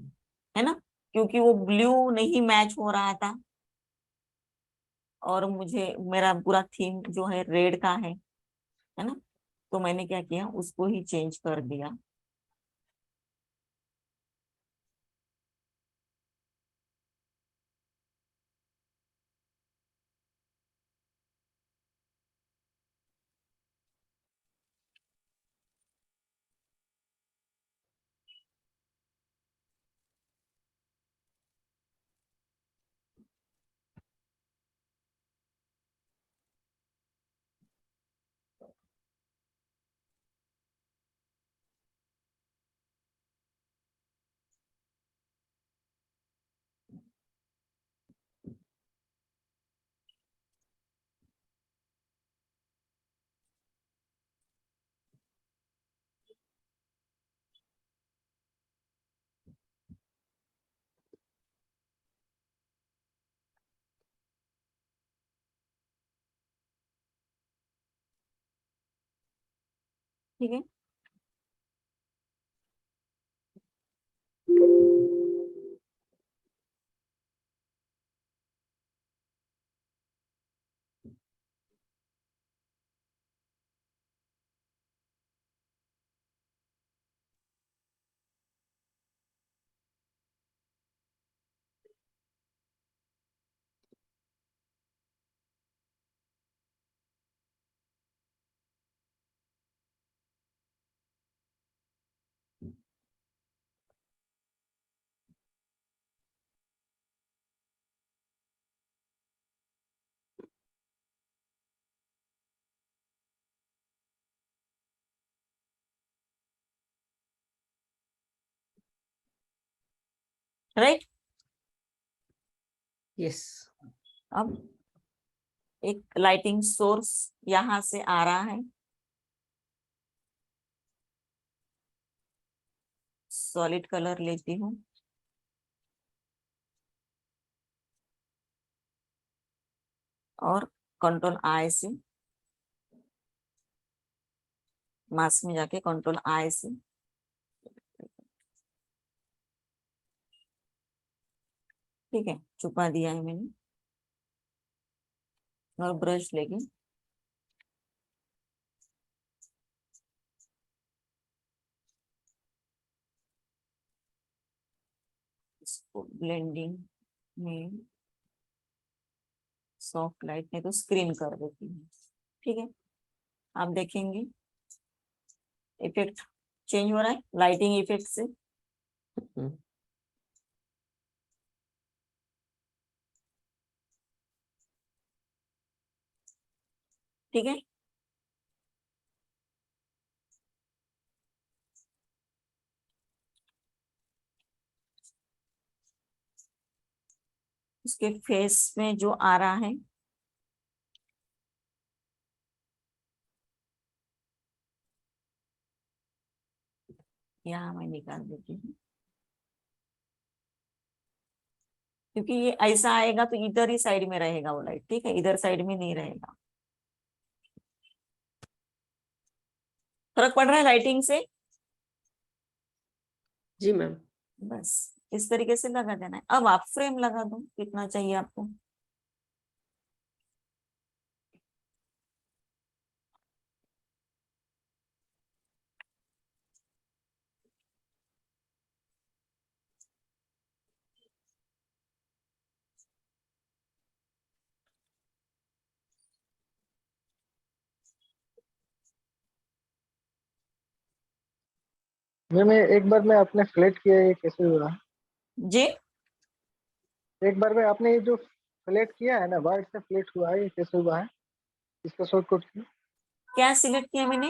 है ना, क्योंकि वो ब्लू नहीं मैच हो रहा था और मुझे मेरा पूरा थीम जो है रेड का है ना। तो मैंने क्या किया, उसको ही चेंज कर दिया। ठीक है। राइट।
यस।
अब एक लाइटिंग सोर्स यहां से आ रहा है, सॉलिड कलर लेती हूँ, और कंट्रोल आई से मास्क में जाके कंट्रोल आई से ठीक है छुपा दिया है मैंने, और ब्रश लेके इसको ब्लेंडिंग में सॉफ्ट लाइट में तो स्क्रीन कर देती हूँ। ठीक है, आप देखेंगे इफेक्ट चेंज हो रहा है लाइटिंग इफेक्ट से। ठीक है, उसके फेस में जो आ रहा है यहाँ मैं निकाल देती हूँ, क्योंकि ये ऐसा आएगा तो इधर ही साइड में रहेगा वो लाइट। ठीक है, इधर साइड में नहीं रहेगा। फर्क पड़ रहा है लाइटिंग से?
जी मैम।
बस इस तरीके से लगा देना है। अब आप फ्रेम लगा दो, कितना चाहिए आपको।
मैम एक बार में आपने फ्लैट किया ये कैसे हुआ?
जी,
एक बार में आपने ये जो फ्लैट किया है ना, वाइट से फ्लैट हुआ है, ये कैसे हुआ है? इसका शॉर्टकट की
क्या सिलेक्ट किया मैंने?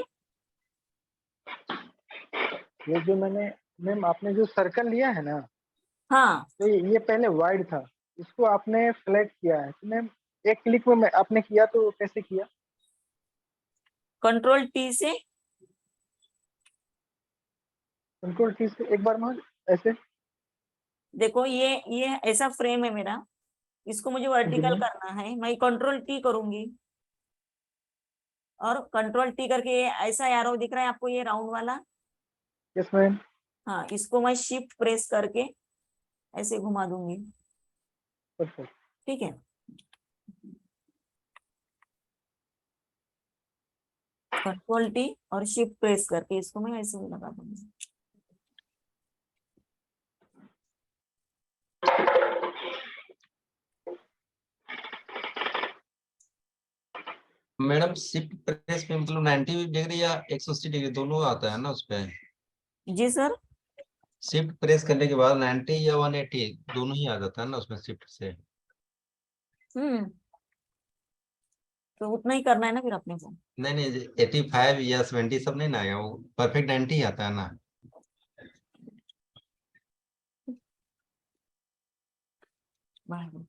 ये जो मैंने मैम आपने जो सर्कल लिया है ना,
हाँ,
तो ये पहले वाइड था, इसको आपने फ्लैट किया है। तो मैम एक क्लिक में आपने किया तो कैसे किया?
कंट्रोल टी से।
कंट्रोल की से एक बार में ऐसे।
देखो ये ऐसा फ्रेम है मेरा, इसको मुझे वर्टिकल
मैम
करना है, मैं कंट्रोल टी करूंगी, और कंट्रोल टी करके ये ऐसा एरो दिख रहा है आपको, ये राउंड वाला।
Yes ma'am.
हाँ, इसको मैं शिफ्ट प्रेस करके ऐसे घुमा दूंगी।
परफेक्ट।
ठीक है, कंट्रोल टी और शिफ्ट प्रेस करके इसको मैं ऐसे ही लगा दूंगी।
मैडम शिफ्ट प्रेस में मतलब 90 डिग्री या 180 डिग्री दोनों आता है ना उसपे?
जी सर।
शिफ्ट प्रेस करने के बाद 90 या 180 दोनों ही आ जाता है ना उसमें शिफ्ट से?
तो उतना ही करना है ना फिर अपने को।
नहीं नहीं, 85 या 70 सब नहीं ना आएगा, वो परफेक्ट 90 ही आता है ना?
बाहर।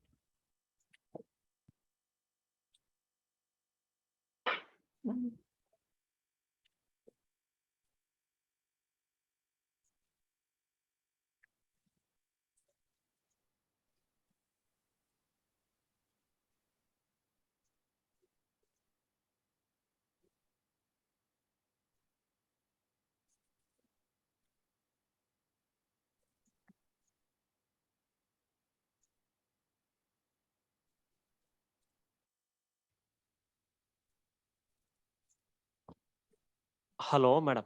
Hello madam.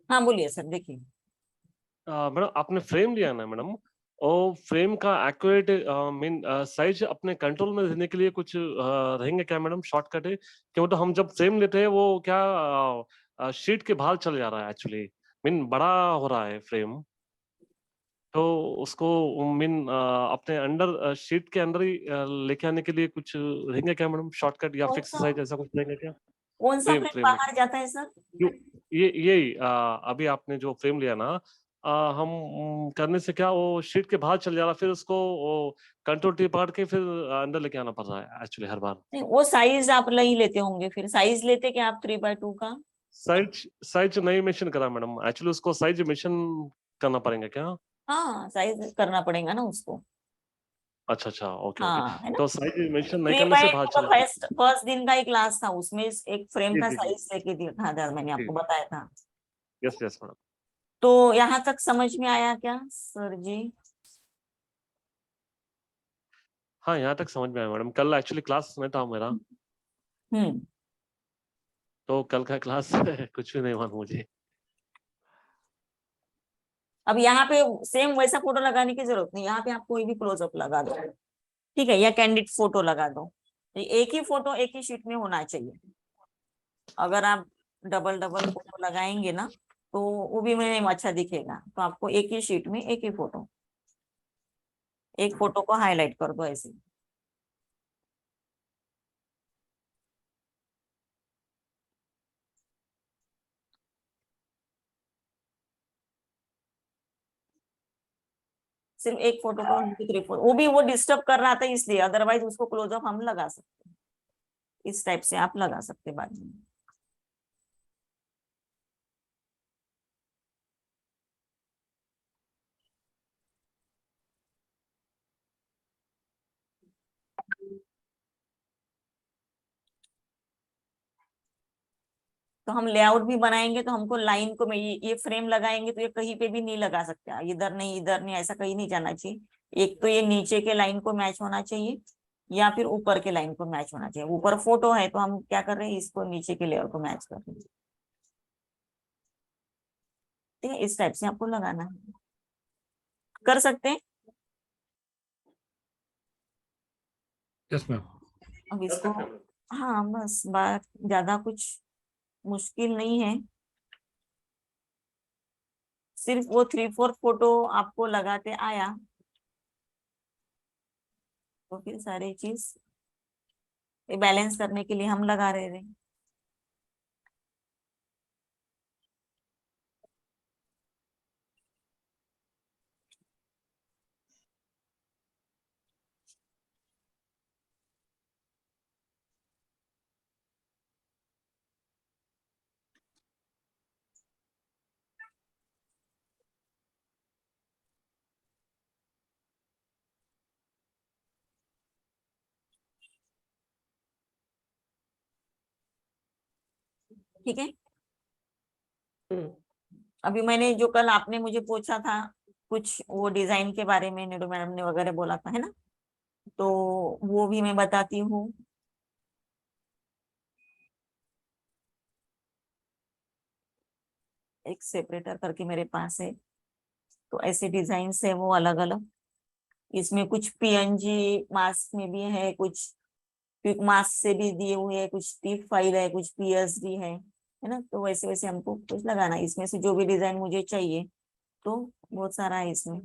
हाँ बोलिए सर। देखिए
मैडम आपने फ्रेम लिया ना मैडम, और फ्रेम का एक्यूरेट मीन साइज अपने कंट्रोल में रहने के लिए कुछ रहेंगे क्या मैडम शॉर्टकट है? कि मतलब हम जब फ्रेम लेते हैं वो क्या शीट के बाहर चल जा रहा है एक्चुअली, मीन बड़ा हो रहा है फ्रेम, तो उसको मीन अपने अंडर शीट के अंदर ही लेके आने के लिए कुछ रहेंगे क्या मैडम शॉर्टकट या
कौन
फिक्स
सा
साइज ऐसा कुछ रहेंगे क्या?
कौन सा
फ्रेम
फ्रेम
फ्रेम
बाहर जाता है सर?
ये यही अभी आपने जो फ्रेम लिया ना, हम करने से क्या वो शीट के बाहर चल जा रहा, फिर उसको वो कंट्रोल टी पकड़ के फिर अंदर लेके आना पड़ रहा है एक्चुअली हर बार।
नहीं, वो साइज आप नहीं लेते होंगे, फिर साइज लेते क्या आप 3x2 का?
साइज साइज नहीं मेंशन करा मैडम, एक्चुअली उसको साइज मेंशन करना पड़ेगा क्या?
हाँ, साइज करना पड़ेगा ना उसको।
अच्छा अच्छा, ओके ओके।
हाँ, है ना।
तो साइज मेंशन नहीं
थ्री
करने
बाय
से बाहर
टू का
चले।
फर्स्ट फर्स्ट दिन का एक क्लास था, उसमें एक फ्रेम
जी
का
जी जी
साइज लेके दिखा था, मैंने
जी,
आपको बताया था।
Yes yes madam.
तो यहाँ तक समझ में आया क्या सर जी?
हाँ यहाँ तक समझ में आया मैडम, कल एक्चुअली क्लास में था मेरा,
हम्म।
तो कल का क्लास कुछ भी नहीं मालूम मुझे।
अब यहाँ पे सेम वैसा फोटो लगाने की जरूरत नहीं, यहाँ पे आप कोई भी क्लोजअप लगा दो, ठीक है, या कैंडिड फोटो लगा दो। एक ही फोटो एक ही शीट में होना चाहिए। अगर आप डबल डबल फोटो लगाएंगे ना, तो वो भी में अच्छा दिखेगा। तो आपको एक ही शीट में एक ही फोटो, एक फोटो को हाईलाइट कर दो ऐसे। सिर्फ एक फोटो को दिख रही फोटो, वो भी वो डिस्टर्ब कर रहा था इसलिए, अदरवाइज उसको क्लोजअप हम लगा सकते हैं। इस टाइप से आप लगा सकते हैं बाद में। तो हम लेआउट भी बनाएंगे तो हमको लाइन को में ये फ्रेम लगाएंगे तो ये कहीं पे भी नहीं लगा सकते, इधर नहीं ऐसा कहीं नहीं जाना चाहिए। एक तो ये नीचे के लाइन को मैच होना चाहिए, या फिर ऊपर के लाइन को मैच होना चाहिए। ऊपर फोटो है तो हम क्या कर रहे हैं, इसको नीचे के लेयर को मैच कर रहे हैं। ठीक है, इस टाइप से आपको लगाना है, कर सकते हैं।
Yes ma'am.
अब इसको, हाँ बस बात ज्यादा कुछ मुश्किल नहीं है। सिर्फ वो 3/4 फोटो आपको लगाते आया तो फिर सारी चीज बैलेंस करने के लिए हम लगा रहे थे। ठीक है, अभी मैंने जो कल आपने मुझे पूछा था कुछ वो डिजाइन के बारे में, नीरू मैडम ने वगैरह बोला था, है ना, तो वो भी मैं बताती हूँ। एक सेपरेटर करके मेरे पास है, तो ऐसे डिजाइन है वो अलग अलग। इसमें कुछ पीएनजी मास्क में भी है, कुछ क्विक मास्क से भी दिए हुए है, कुछ टिप फाइल है, कुछ पीएसडी है ना। तो वैसे वैसे हमको कुछ लगाना है, इसमें से जो भी डिजाइन मुझे चाहिए, तो बहुत सारा है इसमें।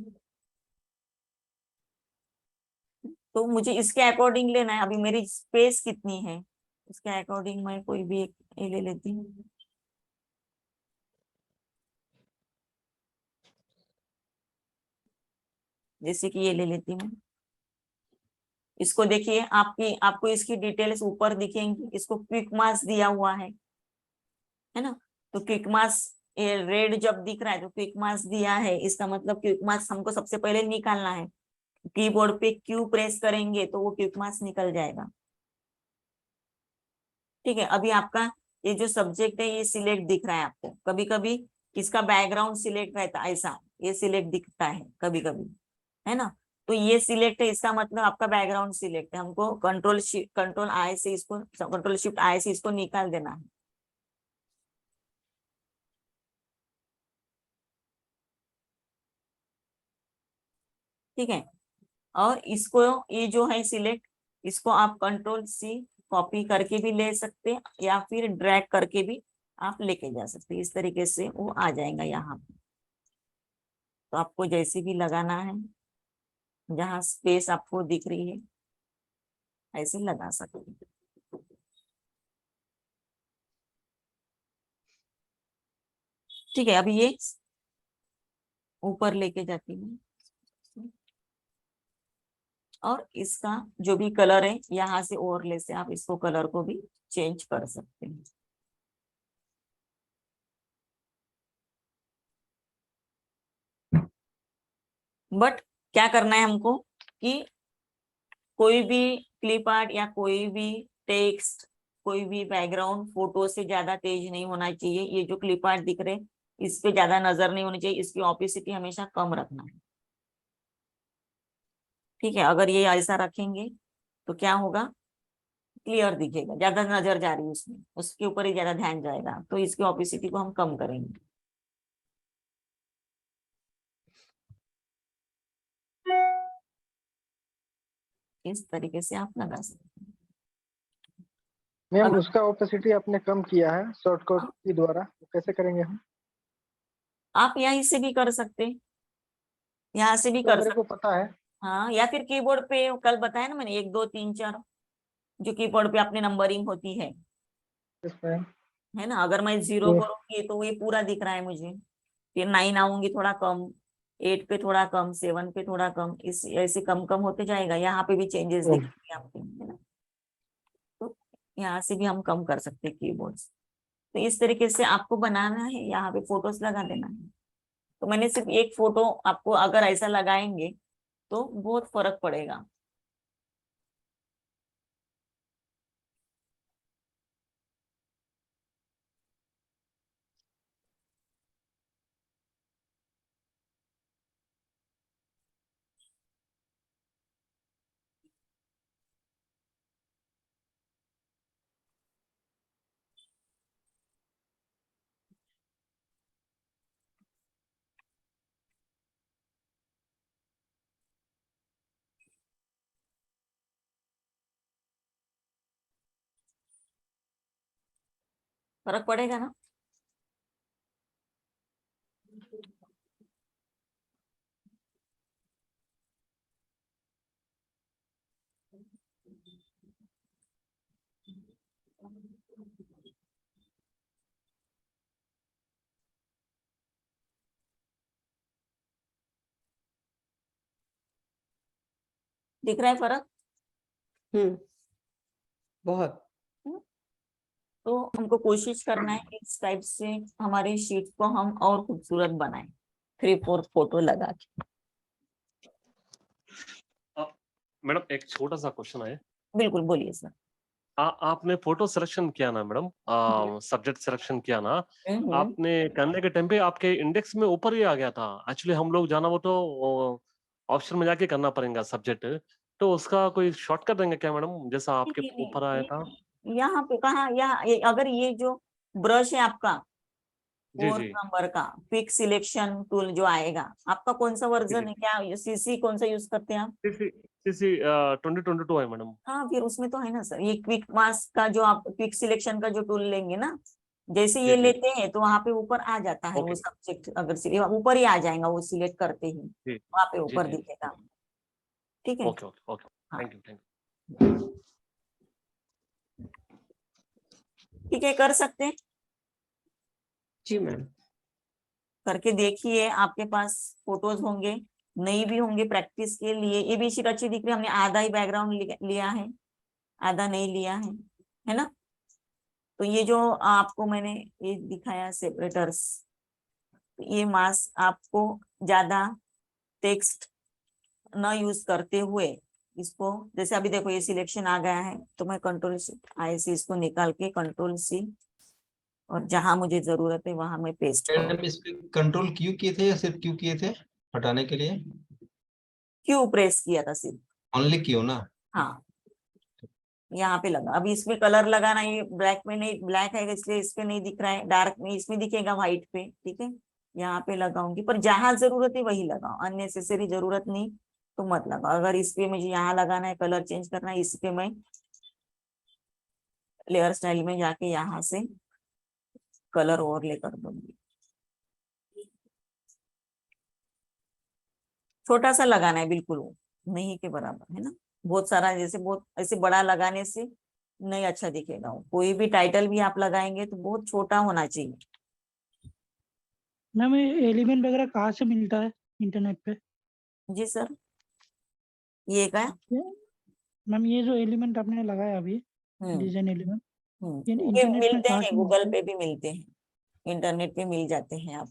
तो मुझे इसके अकॉर्डिंग लेना है, अभी मेरी स्पेस कितनी है उसके अकॉर्डिंग मैं कोई भी एक ये ले लेती हूँ। जैसे कि ये ले लेती हूँ। इसको देखिए, आपको इसकी डिटेल्स ऊपर दिखेंगी, इसको क्विक मास दिया हुआ है ना। तो क्विक मास ये रेड जब दिख रहा है तो क्विक मास दिया है, इसका मतलब क्विक मास हमको सबसे पहले निकालना है। कीबोर्ड पे क्यू प्रेस करेंगे तो वो क्विक मास निकल जाएगा। ठीक है, अभी आपका ये जो सब्जेक्ट है ये सिलेक्ट दिख रहा है आपको, कभी कभी इसका बैकग्राउंड सिलेक्ट रहता है, ऐसा ये सिलेक्ट दिखता है कभी कभी, है ना। तो ये सिलेक्ट है, इसका मतलब आपका बैकग्राउंड सिलेक्ट है, हमको कंट्रोल आई से इसको, कंट्रोल शिफ्ट आई से इसको निकाल देना है। ठीक है, और इसको ये जो है सिलेक्ट, इसको आप कंट्रोल सी कॉपी करके भी ले सकते हैं, या फिर ड्रैग करके भी आप लेके जा सकते हैं। इस तरीके से वो आ जाएगा यहाँ पे। तो आपको जैसे भी लगाना है, जहाँ स्पेस आपको दिख रही है ऐसे लगा सकते हैं। ठीक है, अभी ये ऊपर लेके जाती हूँ और इसका जो भी कलर है यहाँ से ओवरले से आप इसको कलर को भी चेंज कर सकते हैं। बट क्या करना है हमको कि कोई भी क्लिप आर्ट या कोई भी टेक्स्ट, कोई भी बैकग्राउंड फोटो से ज्यादा तेज नहीं होना चाहिए। ये जो क्लिप आर्ट दिख रहे इस पे ज्यादा नजर नहीं होनी चाहिए, इसकी ऑपेसिटी हमेशा कम रखना है। ठीक है, अगर ये ऐसा रखेंगे तो क्या होगा, क्लियर दिखेगा, ज्यादा नजर जा रही है उसमें, उसके ऊपर ही ज्यादा ध्यान जाएगा, तो इसकी ऑपेसिटी को हम कम करेंगे। इस तरीके से आप लगा सकते हैं।
मैम
अगर-
उसका ओपेसिटी आपने कम किया है शॉर्टकट के द्वारा, तो कैसे करेंगे हम?
आप यहीं से भी कर सकते हैं, यहाँ से भी
तो
कर
मेरे को
सकते।
पता है।
हाँ, या फिर कीबोर्ड पे कल बताया ना मैंने 1 2 3 4 जो कीबोर्ड पे अपने नंबरिंग होती है
इसमें
ना। अगर मैं 0
जी।
करूंगी तो ये पूरा दिख रहा है मुझे, फिर 9 आऊंगी थोड़ा कम, 8 पे थोड़ा कम, 7 पे थोड़ा कम, इस ऐसे कम कम होते जाएगा। यहाँ पे भी चेंजेस
ओ।
दिखेंगे आपके, है ना। तो यहाँ से भी हम कम कर सकते हैं कीबोर्ड से। तो इस तरीके से आपको बनाना है, यहाँ पे फोटोज लगा देना है। तो मैंने सिर्फ एक फोटो आपको, अगर ऐसा लगाएंगे तो बहुत फर्क पड़ेगा। फर्क पड़ेगा ना। दिख रहा है फर्क?
बहुत।
तो हमको कोशिश करना है कि इस टाइप से हमारी शीट को हम और खूबसूरत बनाएं, 3 4 फोटो लगा के।
मैडम एक छोटा सा क्वेश्चन है।
बिल्कुल, बोलिए सर।
आपने फोटो सिलेक्शन किया ना मैडम, सब्जेक्ट सिलेक्शन किया ना,
हम्म।
आपने करने के टाइम पे आपके इंडेक्स में ऊपर ही आ गया था। एक्चुअली हम लोग जाना वो तो ऑप्शन में जाके करना पड़ेगा सब्जेक्ट, तो उसका कोई शॉर्टकट देंगे क्या मैडम, जैसा आपके
नहीं,
ऊपर आया था?
यहाँ पे कहा, यहाँ अगर ये जो ब्रश है आपका
जी
4
जी
नंबर का क्विक सिलेक्शन टूल जो आएगा, आपका कौन सा
जी
वर्जन
जी
है, क्या सीसी कौन सा यूज करते हैं आप?
सीसी सीसी 2022 है मैडम।
हाँ, फिर उसमें तो है ना सर, ये क्विक मास्क का जो आप क्विक सिलेक्शन का जो टूल लेंगे ना, जैसे
जी
ये
जी
लेते हैं तो वहां पे ऊपर आ जाता है वो
ओके
सब्जेक्ट, अगर ऊपर ही आ जाएगा वो सिलेक्ट करते ही,
जी
वहां पे
जी
ऊपर
जी
दिखेगा। ठीक है।
ओके ओके ओके
हाँ,
थैंक यू।
ठीक है, कर सकते हैं।
जी मैम।
करके देखिए, आपके पास फोटोज होंगे, नहीं भी होंगे प्रैक्टिस के लिए। ये भी शीट अच्छी दिख रही है, हमने आधा ही बैकग्राउंड लिया है, आधा नहीं लिया है ना। तो ये जो आपको मैंने ये दिखाया सेपरेटर्स, ये मास्क आपको ज्यादा टेक्स्ट न यूज करते हुए इसको, जैसे अभी देखो ये सिलेक्शन आ गया है तो मैं कंट्रोल से इसको निकाल के कंट्रोल C, और जहां मुझे जरूरत है वहां मैं पेस्ट करूँ।
मैडम इस पे कंट्रोल क्यू किए थे या सिर्फ क्यू किए थे हटाने के लिए?
क्यों प्रेस किया था सिर्फ?
ओनली क्यू ना?
हाँ, यहाँ पे लगा। अभी इसमें कलर लगाना, ये ब्लैक में नहीं, ब्लैक है इसलिए इस पे नहीं दिख रहा है, डार्क में इसमें दिखेगा व्हाइट पे। ठीक है, यहाँ पे लगाऊंगी, पर जहां जरूरत है वही लगाओ, अननेसेसरी जरूरत नहीं तो मत लगाओ। अगर इस पे मुझे यहाँ लगाना है, कलर चेंज करना है, इस पे मैं लेयर स्टाइल में जाके यहाँ से कलर ओवरले कर दूंगी। छोटा सा लगाना है, बिल्कुल नहीं के बराबर, है ना। बहुत सारा, जैसे बहुत ऐसे बड़ा लगाने से नहीं अच्छा दिखेगा। कोई भी टाइटल भी आप लगाएंगे तो बहुत छोटा होना चाहिए।
मैम ये एलिमेंट वगैरह कहाँ से मिलता है इंटरनेट पे?
जी सर, ये क्या?
मैम ये जो एलिमेंट आपने लगाया अभी,
हम्म
डिजाइन एलिमेंट, ये
ये
इंटरनेट में
मिलते
कहाँ
हैं,
से
गूगल
मिलते
पे भी मिलते हैं, इंटरनेट पे मिल जाते हैं। आप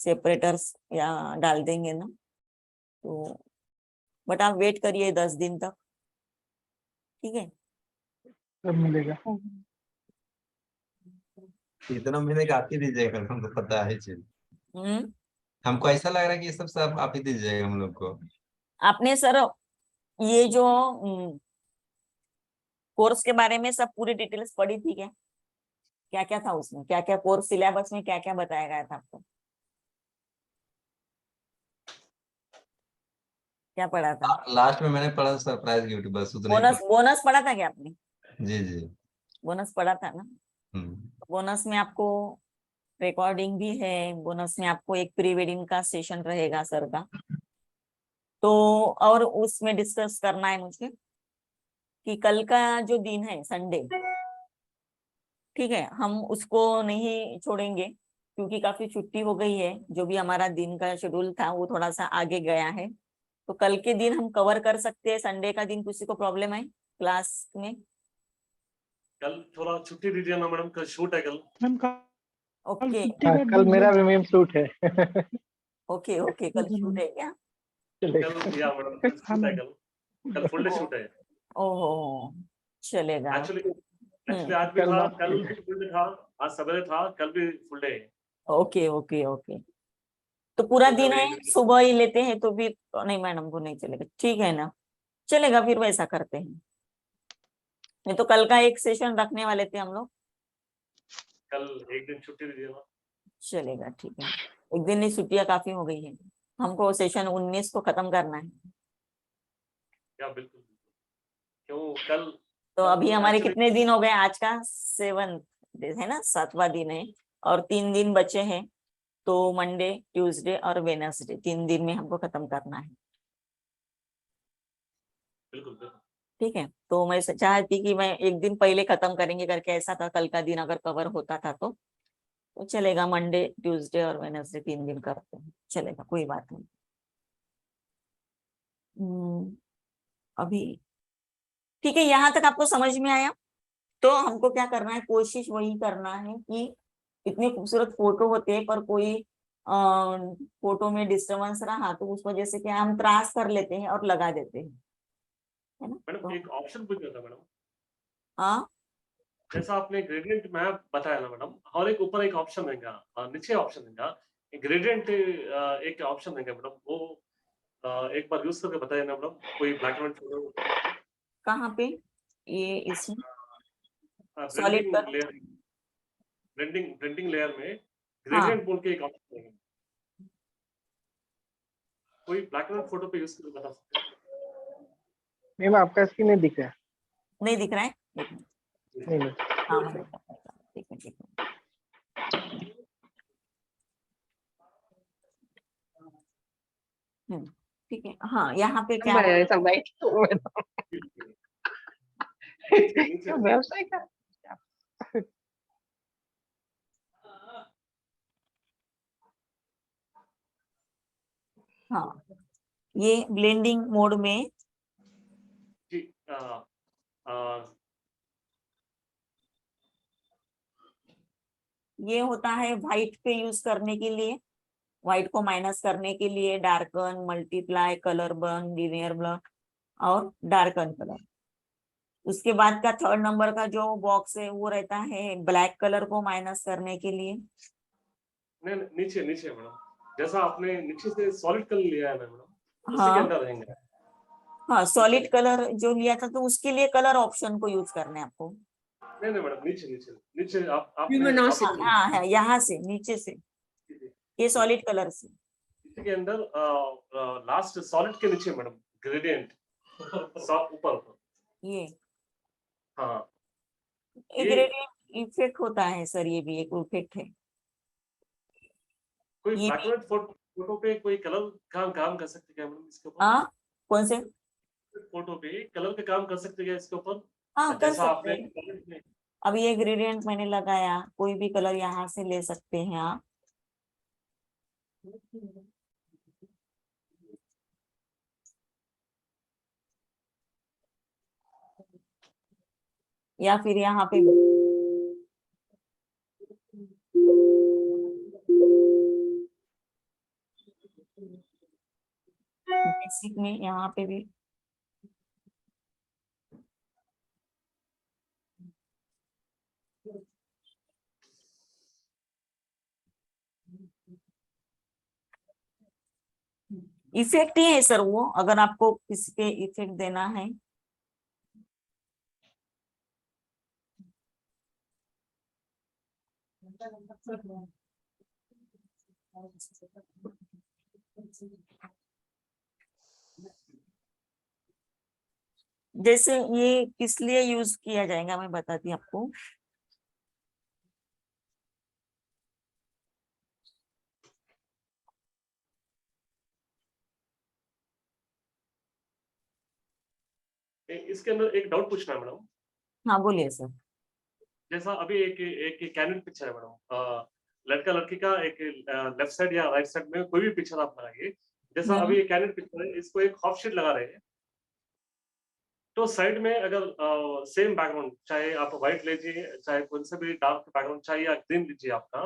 सेपरेटर्स या डाल देंगे ना तो, बट आप वेट करिए 10 दिन तक, ठीक है?
सब मिलेगा।
हैं?
इतना मिलेगा आप ही दीजिएगा, हमको पता है चीज।
हम्म
हमको ऐसा लग रहा है कि ये सब आप ही दीजिएगा हम लोग को।
आपने सर ये जो कोर्स के बारे में सब पूरी डिटेल्स पढ़ी थी क्या? क्या क्या था उसमें, क्या क्या कोर्स सिलेबस में क्या क्या बताया गया था आपको? क्या पढ़ा था?
लास्ट में मैंने पढ़ा सरप्राइज गिफ्ट, बस उतना ही
बोनस बोनस पढ़ा था क्या आपने?
जी जी।
बोनस पढ़ा था ना?
हम्म।
बोनस में आपको रिकॉर्डिंग भी है, बोनस में आपको एक प्री वेडिंग का सेशन रहेगा सर का, तो और उसमें डिस्कस करना है मुझे कि कल का जो दिन है संडे, ठीक है, हम उसको नहीं छोड़ेंगे क्योंकि काफी छुट्टी हो गई है। जो भी हमारा दिन का शेड्यूल था वो थोड़ा सा आगे गया है, तो कल के दिन हम कवर कर सकते हैं। संडे का दिन किसी को प्रॉब्लम है क्लास में?
कल थोड़ा छुट्टी दीजिए ना मैडम, कल शूट है कल।
मैम कल
ओके
छुट्टी
हाँ,
कर
कल मेरा
दीजिए।
भी मेम सूट है।
ओके ओके, कल शूट है क्या?
चलेगा।
कल या मैडम कल
हाँ
शूट है,
मैम।
कल फुल डे शूट है।
ओहो, चलेगा।
एक्चुअली आज भी
कल
था,
माफ
कल
कीजिए।
भी फुल डे था, आज सवेरे था, कल भी फुल डे है।
ओके ओके ओके, तो पूरा दिन है, सुबह ही लेते हैं तो भी नहीं मैडम को नहीं चलेगा, ठीक है ना? चलेगा, फिर वैसा करते हैं। नहीं तो कल का एक सेशन रखने वाले थे हम लोग।
कल एक दिन छुट्टी दीजिए ना।
चलेगा, ठीक है, एक दिन नहीं, छुट्टियां काफी हो गई है, हमको सेशन 19 को खत्म करना है।
या बिल्कुल, क्यों कल
तो अभी हमारे
actually
कितने दिन हो गए? आज का 7th है ना, 7वां दिन है, और 3 दिन बचे हैं, तो मंडे, ट्यूसडे और वेडनेसडे, 3 दिन में हमको खत्म करना है,
बिल्कुल बिल्कुल।
ठीक है? तो मैं चाहती कि मैं एक दिन पहले खत्म करेंगे करके, ऐसा था कल का दिन अगर कवर होता था तो चलेगा। मंडे, ट्यूसडे और वेडनेसडे 3 दिन करते हैं, चलेगा, कोई बात नहीं। अभी ठीक है, यहाँ तक आपको समझ में आया? तो हमको क्या करना है, कोशिश वही करना है कि इतने खूबसूरत फोटो होते हैं पर कोई फोटो में डिस्टरबेंस रहा तो उस वजह से क्या हम त्रास कर लेते हैं और लगा देते हैं, है ना?
मैडम
तो
एक ऑप्शन पूछना था मैडम,
हाँ,
जैसा आपने ग्रेडियंट मैप बताया ना मैडम, और एक ऊपर एक ऑप्शन देगा, नीचे ऑप्शन देगा, ग्रेडियंट एक ऑप्शन देगा मैडम, वो एक बार यूज करके बताइए ना मैडम, कोई ब्लैक एंड व्हाइट फोटो
कहाँ पे? ये इसमें सॉलिड
ब्लेंडिंग
पर,
लेयर, ब्लेंडिंग लेयर में
हाँ,
ग्रेडियंट बोल के एक ऑप्शन देगा, कोई ब्लैक एंड व्हाइट फोटो पे यूज करके बता सकते हैं?
मेम आपका स्क्रीन नहीं दिख रहा है।
नहीं दिख रहा है, एक मिनट,
नहीं नहीं।
हाँ हाँ, ठीक है ठीक है। ठीक है, हाँ, यहाँ पे क्या
मैं ऐसा बैठ
नीचे नीचे
व्यवसाय का
हाँ, ये ब्लेंडिंग मोड में
जी, आ,
ये होता है व्हाइट पे यूज करने के लिए, व्हाइट को माइनस करने के लिए darken, multiply, colour burn, linear blur और डार्कन कलर। उसके बाद का 3rd नंबर का जो बॉक्स है वो रहता है ब्लैक कलर को माइनस करने के लिए।
नहीं नहीं, नीचे नीचे मैडम, जैसा आपने नीचे से सॉलिड कलर लिया है ना मैडम, उसी के
हाँ
अंदर रहेंगे।
हाँ, सॉलिड कलर जो लिया था तो उसके लिए कलर ऑप्शन को यूज करना है आपको।
नहीं नहीं मैडम, नीचे नीचे नीचे आपने
Luminosity।
हाँ है, यहाँ से नीचे से, ये सॉलिड कलर से,
इसी के अंदर लास्ट सॉलिड के नीचे मैडम ग्रेडियंट ऊपर ऊपर,
ये
हाँ
एक
ये
ग्रेडियंट इफेक्ट होता है सर, ये भी एक इफेक्ट है।
कोई
ये
ब्लैक एंड व्हाइट फोटो पे कोई कलर काम कर सकते क्या मैडम इसके ऊपर?
हाँ, कौन से?
फोटो पे कलर का काम कर सकते क्या इसके ऊपर?
हाँ, कर
जैसा
सकते
आपने
हैं। अब ये ग्रेडियंट मैंने लगाया, कोई भी कलर यहाँ से ले सकते हैं आप, या फिर यहाँ पे बेसिक में यहाँ पे भी इफेक्ट ही है सर वो, अगर आपको किसी पे इफेक्ट देना है। जैसे ये किस लिए यूज किया जाएगा मैं बताती हूँ आपको।
इसके अंदर एक डाउट पूछना है मैडम।
हाँ बोलिए सर।
जैसा अभी एक एक कैंडिड पिक्चर है मैडम, लड़का लड़की का एक लेफ्ट साइड या राइट साइड में कोई भी पिक्चर आप लगाइए। जैसा
हम्म।
अभी ये कैंडिड पिक्चर है, इसको एक हाफ शीट लगा रहे हैं, तो साइड में अगर सेम बैकग्राउंड, चाहे आप व्हाइट लीजिए, चाहे कौन सा भी डार्क बैकग्राउंड चाहिए या ग्रीन लीजिए आपका,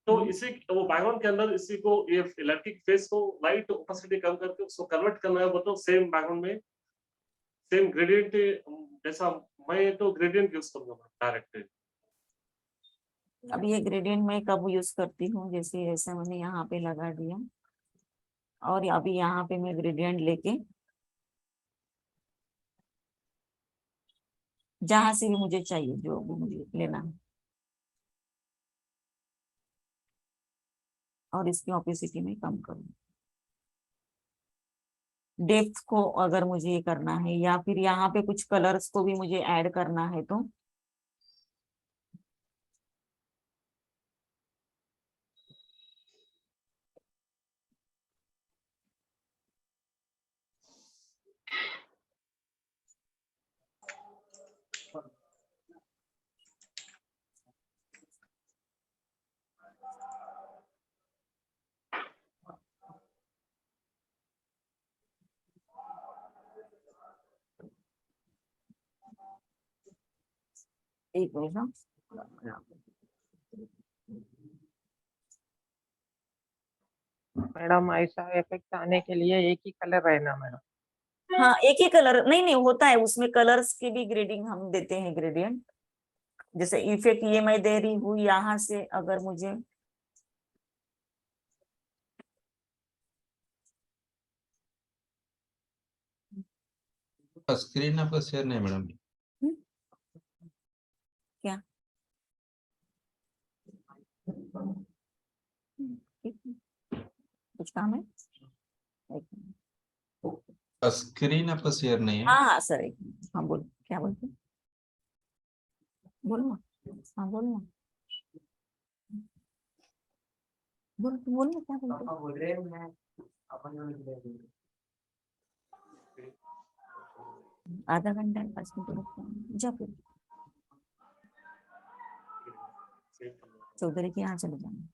तो इसी वो बैकग्राउंड के अंदर इसी को ये लड़की के फेस को लाइट ओपेसिटी कम करके उसको कन्वर्ट करना है, वो तो सेम बैकग्राउंड में सेम ग्रेडियंट, जैसा मैं तो ग्रेडियंट यूज करूंगा डायरेक्ट।
अब ये ग्रेडियंट मैं कब यूज करती हूँ, जैसे ऐसा मैंने यहाँ पे लगा दिया और अभी यहाँ पे मैं ग्रेडियंट लेके जहां से भी मुझे चाहिए, जो भी मुझे लेना है, और इसकी ऑपेसिटी में कम करूँ। डेप्थ को अगर मुझे ये करना है या फिर यहाँ पे कुछ कलर्स को भी मुझे ऐड करना है तो एक मिनट हाँ।
मैडम ऐसा इफेक्ट आने के लिए एक ही कलर रहना मैडम।
हाँ एक ही कलर नहीं नहीं होता है, उसमें कलर्स की भी ग्रेडिंग हम देते हैं ग्रेडियंट। जैसे इफेक्ट ये मैं दे रही हूँ यहाँ से, अगर मुझे
स्क्रीन आपका शेयर नहीं मैडम।
क्या कुछ काम है? एक मिनट।
स्क्रीन आपका शेयर नहीं है।
हाँ हाँ सर एक मिनट। हाँ बोलो क्या बोलते हैं? बोलो ना। हाँ बोलो ना, बोलो बोलो ना, क्या बोलते हैं? आधा घंटा 5 मिनट रुकते हैं। जा फिर चौधरी के यहाँ चले जाना।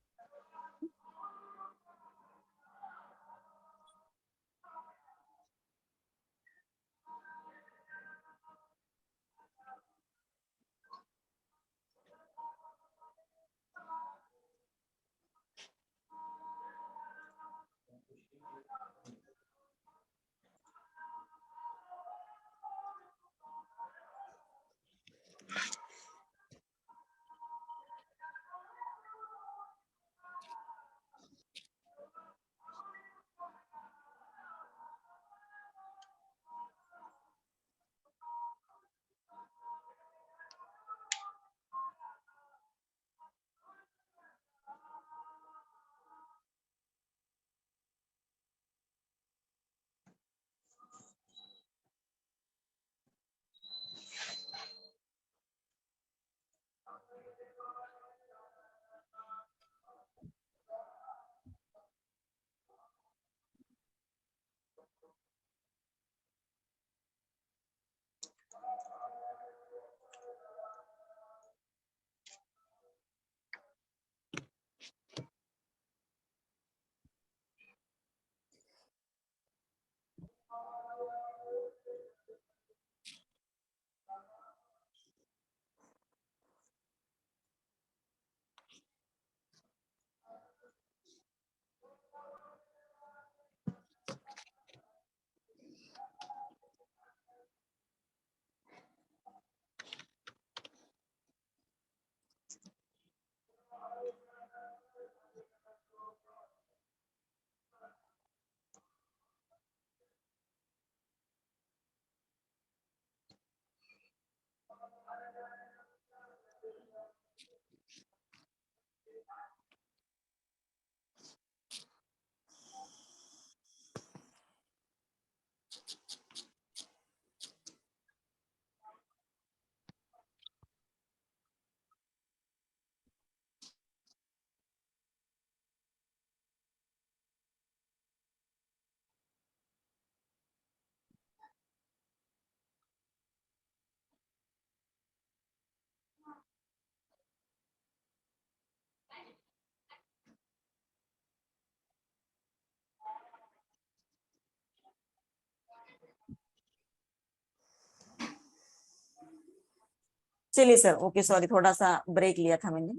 चलिए सर, ओके, सॉरी, थोड़ा सा ब्रेक लिया था मैंने।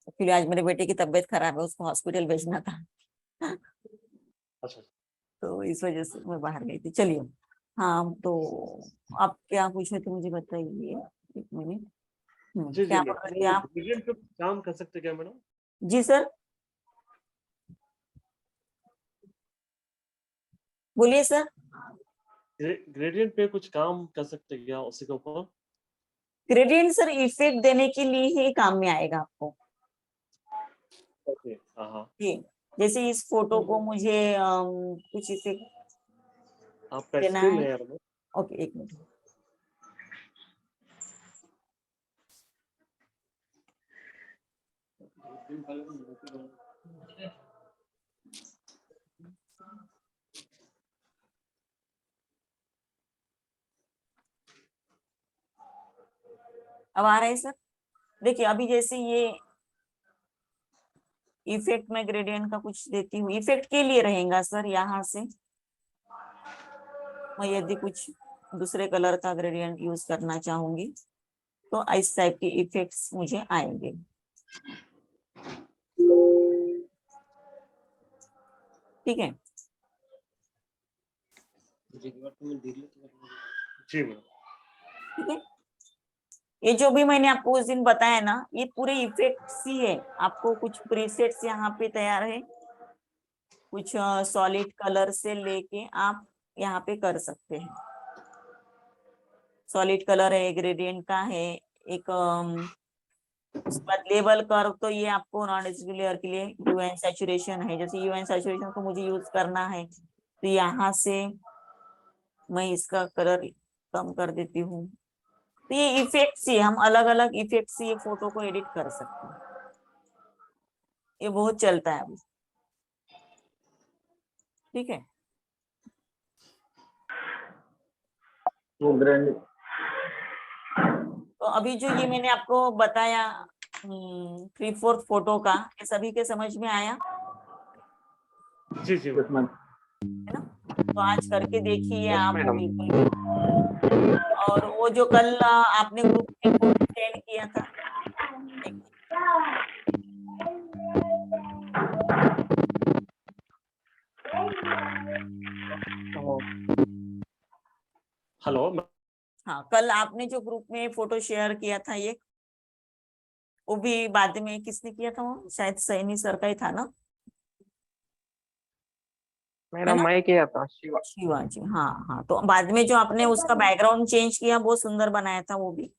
एक्चुअली आज मेरे बेटे की तबीयत खराब है, उसको हॉस्पिटल भेजना था।
अच्छा
तो इस वजह से मैं बाहर गई थी। चलिए, हाँ, तो आप क्या पूछ रहे थे मुझे बताइए, एक मिनट।
जी
क्या
जी
बोल रहे थे
मैडम,
आप?
ग्रेडियंट पे काम कर सकते क्या मैडम?
जी सर, बोलिए सर।
ग्रेडियंट पे कुछ काम कर सकते क्या उसी के ऊपर?
ग्रेडियंट सर इफेक्ट देने के लिए ही काम में आएगा आपको।
ओके, हाँ हाँ।
जी, जैसे इस फोटो को मुझे कुछ इफेक्ट
आपका
देना
स्क्रीन
है।
है यार वो।
ओके, एक मिनट। अब आ रहा है सर? देखिए, अभी जैसे ये इफेक्ट में ग्रेडियंट का कुछ देती हूँ, इफेक्ट के लिए रहेगा सर। यहाँ से मैं यदि कुछ दूसरे कलर का ग्रेडियंट यूज करना चाहूंगी तो इस टाइप के इफेक्ट्स मुझे आएंगे। ठीक है,
जी मैडम।
ठीक है। ये जो भी मैंने आपको उस दिन बताया ना, ये पूरे इफेक्ट्स ही है। आपको कुछ प्रीसेट्स यहाँ पे तैयार है, कुछ सॉलिड कलर से लेके आप यहाँ पे कर सकते हैं। सॉलिड कलर है, ग्रेडियंट का है, एक उसके बाद लेबल कर्व, तो ये आपको नॉन रेसिड्यू लेयर के लिए यूएन सैचुरेशन है। जैसे यूएन सैचुरेशन को मुझे यूज करना है तो यहाँ से मैं इसका कलर कम कर देती हूँ। तो ये इफेक्ट्स ही, हम अलग अलग इफेक्ट से ये फोटो को एडिट कर सकते हैं। ये बहुत चलता है अभी। ठीक है, तो अभी जो ये मैंने आपको बताया 3/4 फोटो का, ये सभी के समझ में आया
जी जी मैडम।
है ना? तो आज करके देखिए
यस
आप
मैडम।
बिल्कुल भी। और वो जो कल आपने ग्रुप में फोटो सेंड किया था,
हेलो।
हाँ, कल आपने जो ग्रुप में फोटो शेयर किया था, ये वो भी बाद में किसने किया था? वो शायद सैनी सर का ही था ना, है
मैडम
ना?
मैं किया था शिवा।
शिवाजी, हाँ हाँ। तो बाद में जो आपने उसका बैकग्राउंड चेंज किया, बहुत सुंदर बनाया था। वो भी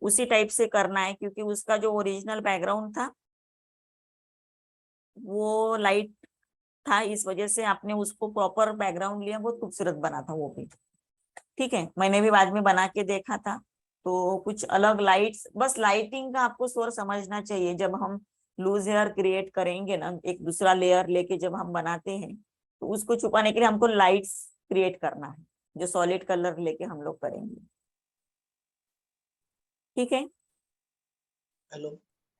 उसी टाइप से करना है, क्योंकि उसका जो ओरिजिनल बैकग्राउंड था वो लाइट था, इस वजह से आपने उसको प्रॉपर बैकग्राउंड लिया, बहुत खूबसूरत बना था वो भी। ठीक है, मैंने भी बाद में बना के देखा था। तो कुछ अलग लाइट्स, बस लाइटिंग का आपको सोर्स समझना चाहिए। जब हम लूज हेयर क्रिएट करेंगे ना, एक दूसरा लेयर लेके जब हम बनाते हैं, तो उसको छुपाने के लिए हमको लाइट्स क्रिएट करना है, जो सॉलिड कलर लेके हम लोग करेंगे। ठीक है,
हेलो।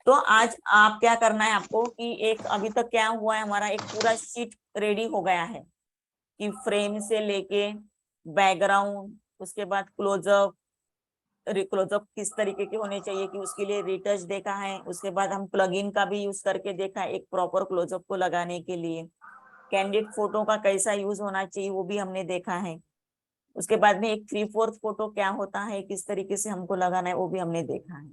तो आज आप क्या करना है आपको कि एक अभी तक क्या हुआ है, हमारा एक पूरा शीट रेडी हो गया है कि फ्रेम से लेके बैकग्राउंड, उसके बाद क्लोजअप, क्लोजअप किस तरीके के होने चाहिए कि उसके लिए रिटच देखा है। उसके बाद हम प्लगइन का भी यूज करके देखा है एक प्रॉपर क्लोजअप को लगाने के लिए। कैंडिड फोटो का कैसा यूज होना चाहिए वो भी हमने देखा है। उसके बाद में एक 3/4 फोटो क्या होता है, किस तरीके से हमको लगाना है, वो भी हमने देखा है।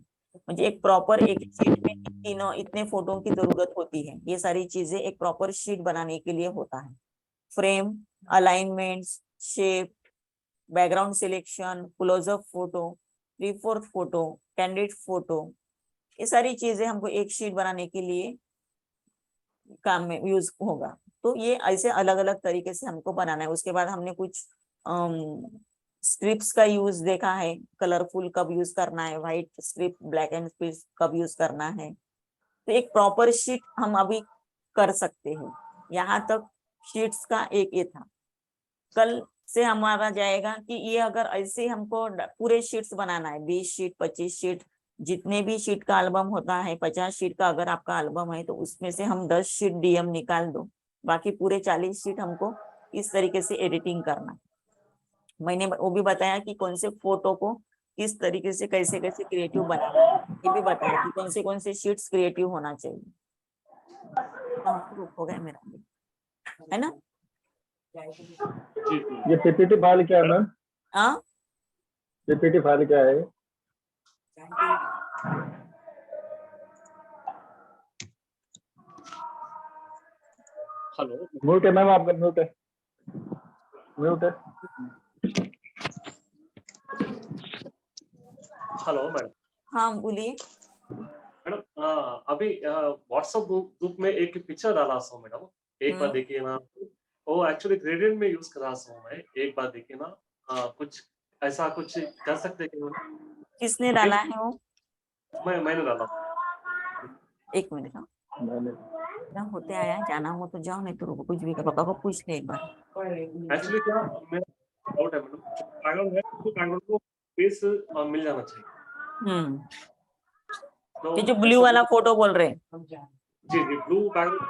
मुझे एक प्रॉपर एक शीट में तीनों इतने फोटो की जरूरत होती है। ये सारी चीजें एक प्रॉपर शीट बनाने के लिए होता है। Frame, alignment, shape, background selection, close up photo, 3/4 photo, candid photo, ये सारी चीजें हमको एक शीट बनाने के लिए काम में यूज होगा। तो ये ऐसे अलग अलग तरीके से हमको बनाना है। उसके बाद हमने कुछ स्ट्रिप्स का यूज देखा है, कलरफुल कब यूज करना है, white strip, black and strip कब यूज करना है। तो एक प्रॉपर शीट हम अभी कर सकते हैं। यहाँ तक शीट्स का एक ये था। कल से हमारा जाएगा कि ये अगर ऐसे हमको पूरे शीट्स बनाना है, 20 शीट, 25 शीट, जितने भी शीट का एल्बम होता है, 50 शीट का अगर आपका एल्बम है, तो उसमें से हम 10 शीट डीएम निकाल दो, बाकी पूरे 40 शीट हमको इस तरीके से एडिटिंग करना। मैंने वो भी बताया कि कौन से फोटो को किस तरीके से कैसे कैसे क्रिएटिव बनाना है, ये भी बताया कि कौन से शीट्स क्रिएटिव होना चाहिए। हो गया मेरा, है ना?
जी जी
ये पीपीटी फाइल क्या है मैम?
हाँ,
पीपीटी फाइल क्या है?
हेलो
म्यूट है मैम, आपका म्यूट है, म्यूट है।
Hello madam.
हाँ बोलिए।
मैडम अभी व्हाट्सएप ग्रुप में एक पिक्चर डाला हूँ मैडम, एक बार देखिए ना। वो एक्चुअली ग्रेडियंट में यूज करा हूँ मैं, एक बार देखिए ना। कुछ ऐसा कुछ कर सकते हैं क्या?
किसने डाला है वो?
मैंने डाला।
एक मिनट, हाँ। क्या होते आया, जाना हो तो जाओ, नहीं तो रुको, कुछ भी कर, पापा को पूछ ले एक बार।
एक्चुअली क्या मेरा डाउट है मैडम, बैकग्राउंड है तो बैकग्राउंड को स्पेस मिल जाना चाहिए। तो
ये जो ब्लू
ऐसा
वाला
कुछ-
फोटो बोल रहे हैं,
जी जी, ब्लू बैकग्राउंड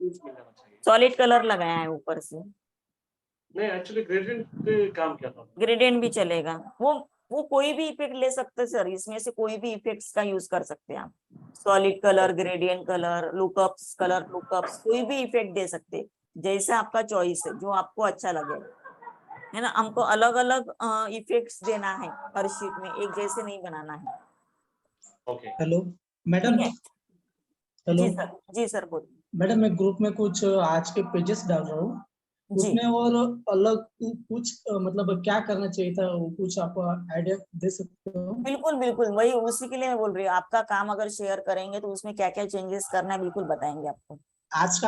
मिल जाना चाहिए।
सॉलिड कलर लगाया है ऊपर से।
नहीं, एक्चुअली ग्रेडियंट पे काम किया था।
ग्रेडियंट भी चलेगा, वो कोई भी इफेक्ट ले सकते हैं सर, इसमें से कोई भी इफेक्ट्स का यूज कर सकते हैं आप। Solid colour, gradient colour, lookups, colour lookups, कोई भी इफेक्ट दे सकते हैं, जैसा आपका चॉइस है, जो आपको अच्छा लगे, है ना। हमको अलग अलग इफेक्ट्स देना है, हर शीट में एक जैसे नहीं बनाना है।
ओके।
Hello madam.
ठीक है?
हेलो
जी सर बोलिए।
मैडम, मैं ग्रुप में कुछ आज के पेजेस डाल रहा हूँ,
जी
उसमें और अलग कुछ मतलब क्या करना चाहिए था, वो कुछ आप आइडिया दे सकते हो?
बिल्कुल बिल्कुल, वही उसी के लिए मैं बोल रही हूँ, आपका काम अगर शेयर करेंगे तो उसमें क्या क्या चेंजेस करना है बिल्कुल बताएंगे आपको।
आज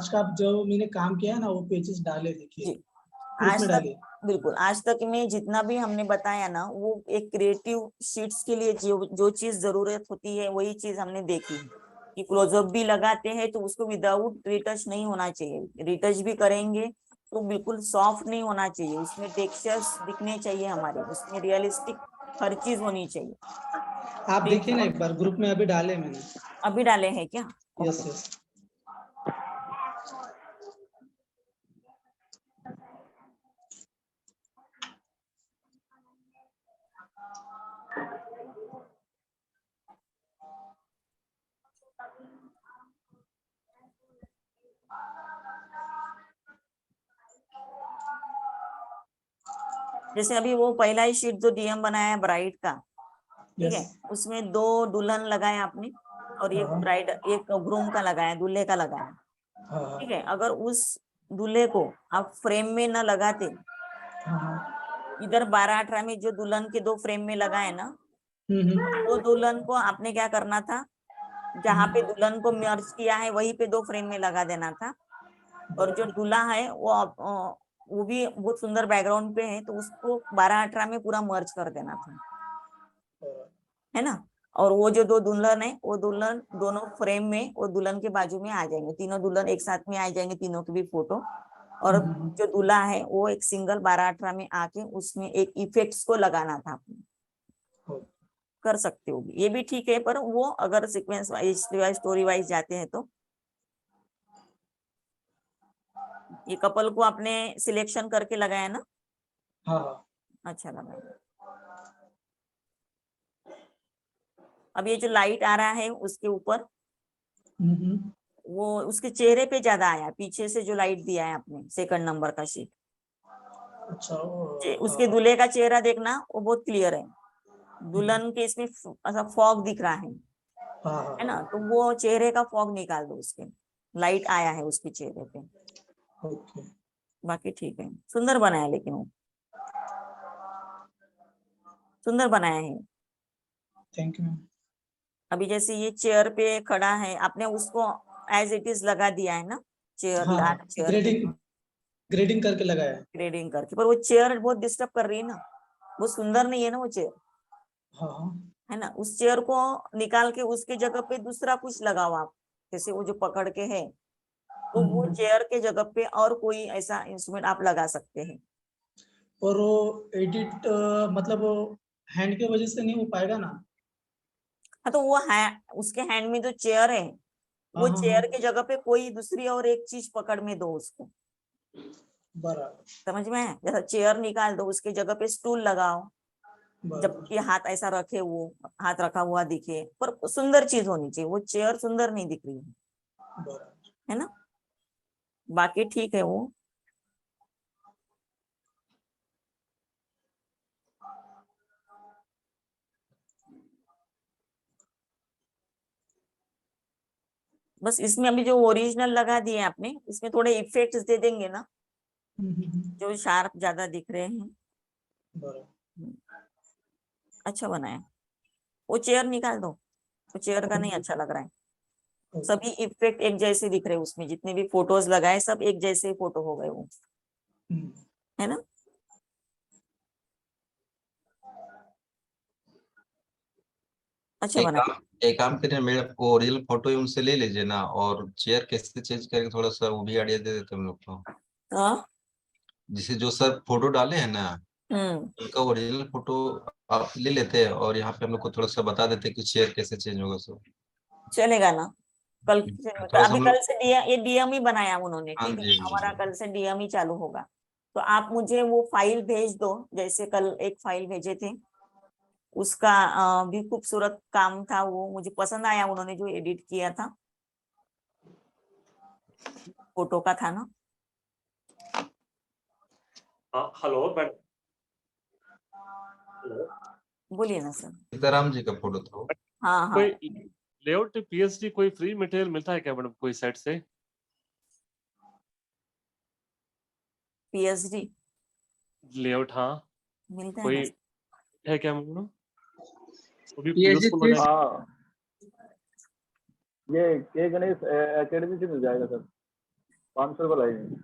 का जो मैंने काम किया है ना, वो पेजेस डाले, देखिए
जी,
ग्रुप
आज
में
तक
डाले।
बिल्कुल, आज तक में जितना भी हमने बताया ना, वो एक क्रिएटिव शीट्स के लिए जो चीज जरूरत होती है वही चीज हमने देखी है। कि क्लोजअप भी लगाते हैं तो उसको विदाउट रिटच नहीं होना चाहिए, रिटच भी करेंगे तो बिल्कुल सॉफ्ट नहीं होना चाहिए, उसमें टेक्सचर्स दिखने चाहिए हमारे, उसमें रियलिस्टिक हर चीज होनी चाहिए।
आप देखिए ना एक बार, ग्रुप में अभी डाले मैंने।
अभी डाले हैं क्या?
Yes
okay.
यस।
जैसे अभी वो पहला ही शीट जो डीएम बनाया है ब्राइड का, ठीक है,
यस।
उसमें 2 दुल्हन लगाए आपने और एक
हाँ
ब्राइड, एक ग्रूम का लगाया, दूल्हे का लगाया,
हाँ
ठीक है। अगर उस दूल्हे को आप फ्रेम में न लगाते,
हाँ।
इधर 12-18 में जो दुल्हन के 2 फ्रेम में लगाए ना,
हम्म।
वो दुल्हन को आपने क्या करना था, जहाँ पे दुल्हन को मर्ज किया है वहीं पे 2 फ्रेम में लगा देना था। और जो दूल्हा है वो भी बहुत सुंदर बैकग्राउंड पे है, तो उसको 12-18 में पूरा मर्ज कर देना था, है ना। और वो जो 2 दुल्हन है, वो दुल्हन दोनों फ्रेम में, वो दुल्हन के बाजू में आ जाएंगे, तीनों दुल्हन एक साथ में आ जाएंगे, तीनों की भी फोटो। और जो दूल्हा है वो एक सिंगल 12-18 में आके उसमें एक इफेक्ट्स को लगाना था आपने। कर सकते हो, ये भी ठीक है, पर वो अगर सीक्वेंस वाइज स्टोरी वाइज जाते हैं तो। ये कपल को आपने सिलेक्शन करके लगाया ना?
हाँ।
अच्छा लगा। अब ये जो लाइट आ रहा है उसके ऊपर, वो उसके चेहरे पे ज्यादा आया, पीछे से जो लाइट दिया है आपने सेकंड नंबर का शीट,
अच्छा।
उसके दूल्हे का चेहरा देखना, वो बहुत क्लियर है। दुल्हन के इसमें ऐसा फॉग दिख रहा है ना, तो वो चेहरे का फॉग निकाल दो, उसके लाइट आया है उसके चेहरे पे।
ओके।
बाकी ठीक है, सुंदर बनाया, लेकिन वो सुंदर बनाया है।
Thank you.
अभी जैसे ये चेयर पे खड़ा है, आपने उसको एज इट इज लगा दिया है ना, चेयर,
हाँ,
लाल चेयर पे
ग्रेडिंग करके लगाया है।
ग्रेडिंग करके, पर वो चेयर बहुत डिस्टर्ब कर रही है ना, वो सुंदर नहीं है ना वो चेयर,
हाँ।
है ना। उस चेयर को निकाल के उसके जगह पे दूसरा कुछ लगाओ आप, जैसे वो जो पकड़ के है, तो वो चेयर के जगह पे और कोई ऐसा इंस्ट्रूमेंट आप लगा सकते हैं।
और वो एडिट मतलब हैंड के वजह से नहीं हो पाएगा ना?
हाँ, तो वो है, उसके हैंड में जो चेयर है, वो
हाँ।
चेयर के जगह पे कोई दूसरी और एक चीज पकड़ में दो उसको,
बराबर।
समझ में आया? जैसा चेयर निकाल दो, उसके जगह पे स्टूल लगाओ,
बराबर
जबकि हाथ ऐसा रखे, वो हाथ रखा हुआ दिखे, पर सुंदर चीज होनी चाहिए। वो चेयर सुंदर नहीं दिख रही
बराबर
है ना। बाकी ठीक है वो। बस इसमें अभी जो ओरिजिनल लगा दिए आपने, इसमें थोड़े इफेक्ट्स दे देंगे ना, जो शार्प ज्यादा दिख रहे हैं।
बराबर
अच्छा बनाया। वो चेयर निकाल दो, वो चेयर का नहीं अच्छा लग रहा है। सभी इफेक्ट एक जैसे दिख रहे हैं उसमें, जितने भी फोटोज लगाए सब एक जैसे फोटो हो गए वो, है ना। अच्छा
एक
बना।
काम एक काम करिए मैडम, वो ओरिजिनल फोटो ही उनसे ले लीजिए ना, और चेयर कैसे चेंज करके थोड़ा सा वो भी आइडिया दे देते हम लोग को।
हाँ।
जिसे जो सर फोटो डाले हैं ना,
हम्म।
उनका ओरिजिनल फोटो आप ले लेते हैं, और यहाँ पे हम लोग को थोड़ा सा बता देते कि चेयर कैसे चेंज होगा सर।
चलेगा ना। कल
थोड़ा सा
अभी
हम
कल
लोग।
से ये डीएम ही बनाया उन्होंने,
हाँ
ठीक है।
जी,
हमारा कल से डीएम ही चालू होगा। तो आप मुझे वो फाइल भेज दो, जैसे कल एक फाइल भेजे थे, उसका भी खूबसूरत काम था, वो मुझे पसंद आया उन्होंने जो एडिट किया था, फोटो का था ना।
Hello madam. हेलो।
बोलिए ना सर।
सीताराम जी का फोटो था वो।
हाँ हाँ।
कोई लेआउट पीएचडी कोई फ्री मटेरियल मिलता है क्या मैडम, कोई साइट से?
पीएचडी
लेआउट, हाँ।
मिलता है
कोई
ना।
है क्या मैडम? वो भी
PhD
यूजफुल हो जाएगा।
हाँ, ये गणेश एकेडमी से मिल जाएगा सर, 500 रुपये लगेंगे।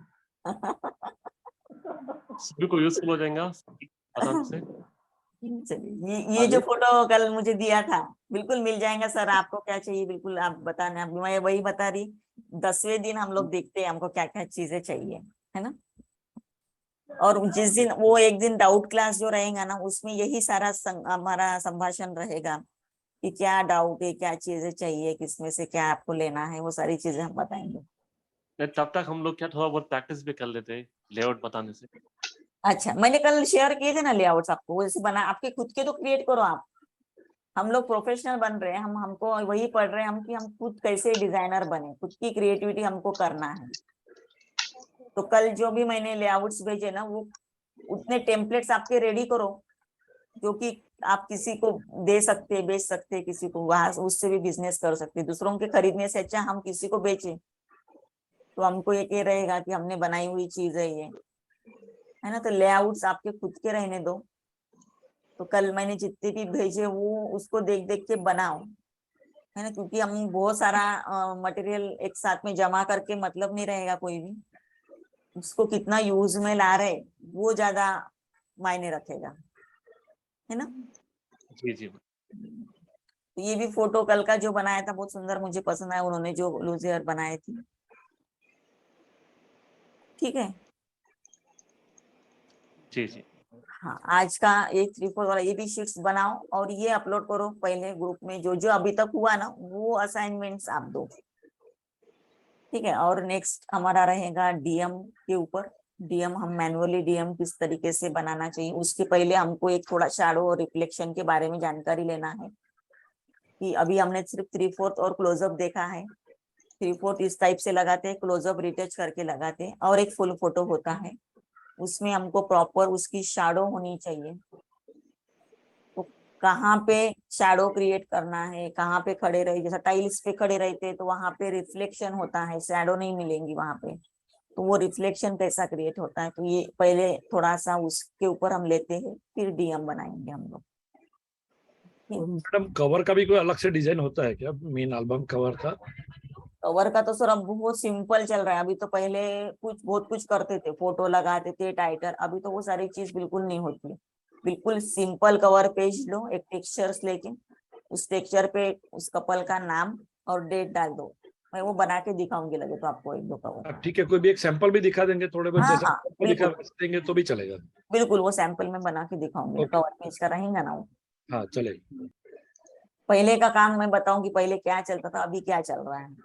सभी को यूजफुल हो जाएगा आसानी से।
चलिए,
हाँ
ये जो
जी।
फोटो कल मुझे दिया था, बिल्कुल मिल जाएगा सर। आपको क्या चाहिए बिल्कुल आप बताना। अभी मैं वही बता रही, 10वें दिन हम लोग देखते हैं हमको क्या क्या चीजें चाहिए, है ना। और जिस दिन वो एक दिन डाउट क्लास जो रहेगा ना, उसमें यही सारा हमारा संभाषण रहेगा कि क्या डाउट है, क्या चीजें चाहिए, किसमें से क्या आपको लेना है, वो सारी चीजें हम बताएंगे।
नहीं, तब तक हम लोग क्या थोड़ा बहुत प्रैक्टिस भी कर लेते हैं लेआउट बताने से।
अच्छा, मैंने कल शेयर किए थे ना लेआउट्स आपको, वैसे बना आपके खुद के तो क्रिएट करो आप। हम लोग प्रोफेशनल बन रहे हैं, हमको वही पढ़ रहे हैं हम कि हम खुद कैसे डिजाइनर बने, खुद की क्रिएटिविटी हमको करना है। तो कल जो भी मैंने लेआउट्स भेजे ना, वो उतने टेम्पलेट्स आपके रेडी करो, जो कि आप किसी को दे सकते, बेच सकते, किसी को वहां उससे भी बिजनेस कर सकते। दूसरों के खरीदने से अच्छा हम किसी को बेचें, तो हमको ये रहेगा कि हमने बनाई हुई चीज है ये, है ना। तो लेआउट्स आपके खुद के रहने दो। तो कल मैंने जितने भी भेजे वो उसको देख देख के बनाओ, है ना। क्योंकि हम बहुत सारा मटेरियल एक साथ में जमा करके मतलब नहीं रहेगा कोई भी। उसको कितना यूज में ला रहे वो ज्यादा मायने रखेगा, है ना।
जी जी।
तो ये भी फोटो कल का जो बनाया था बहुत सुंदर मुझे पसंद आया, उन्होंने जो लूजियर बनाए थे। ठीक है।
जी जी।
हाँ, आज का ये 3-4 वाला ये भी शीट्स बनाओ और ये अपलोड करो पहले ग्रुप में। जो जो अभी तक हुआ ना वो असाइनमेंट्स आप दो, ठीक है। और नेक्स्ट हमारा रहेगा डीएम के ऊपर। डीएम हम मैनुअली डीएम किस तरीके से बनाना चाहिए, उसके पहले हमको एक थोड़ा शैडो और रिफ्लेक्शन के बारे में जानकारी लेना है। कि अभी हमने सिर्फ 3/4 और क्लोजअप देखा है। 3/4 इस टाइप से लगाते हैं, क्लोजअप रिटच करके लगाते हैं, और एक फुल फोटो होता है, उसमें हमको प्रॉपर उसकी शैडो होनी चाहिए। तो कहाँ पे शैडो क्रिएट करना है, कहाँ पे खड़े रहे, जैसा टाइल्स पे खड़े रहते हैं तो वहां पे रिफ्लेक्शन होता है, शैडो नहीं मिलेंगी वहां पे। तो वो रिफ्लेक्शन कैसा क्रिएट होता है, तो ये पहले थोड़ा सा उसके ऊपर हम लेते हैं, फिर डीएम बनाएंगे हम लोग।
मैडम कवर का भी कोई अलग से डिजाइन होता है क्या, मेन एल्बम कवर का?
कवर का तो सर अब बहुत सिंपल चल रहा है। अभी तो पहले बहुत कुछ करते थे, फोटो लगाते थे, टाइटल। अभी तो वो सारी चीज बिल्कुल नहीं होती। बिल्कुल सिंपल कवर पेज लो, एक टेक्सचर्स लेके उस टेक्सचर पे उस कपल का नाम और डेट डाल दो। मैं वो बना के दिखाऊंगी, लगे तो आपको 1-2 कवर।
ठीक है, कोई भी एक सैंपल भी दिखा देंगे थोड़े बहुत,
हाँ
जैसा
हाँ
दिखा
बिल्कुल
देंगे तो भी चलेगा।
बिल्कुल, वो सैंपल में बना के दिखाऊंगी,
ओके।
कवर पेज का रहेगा ना वो।
हाँ चलेगा।
पहले का काम मैं बताऊंगी, पहले क्या चलता था अभी क्या चल रहा है।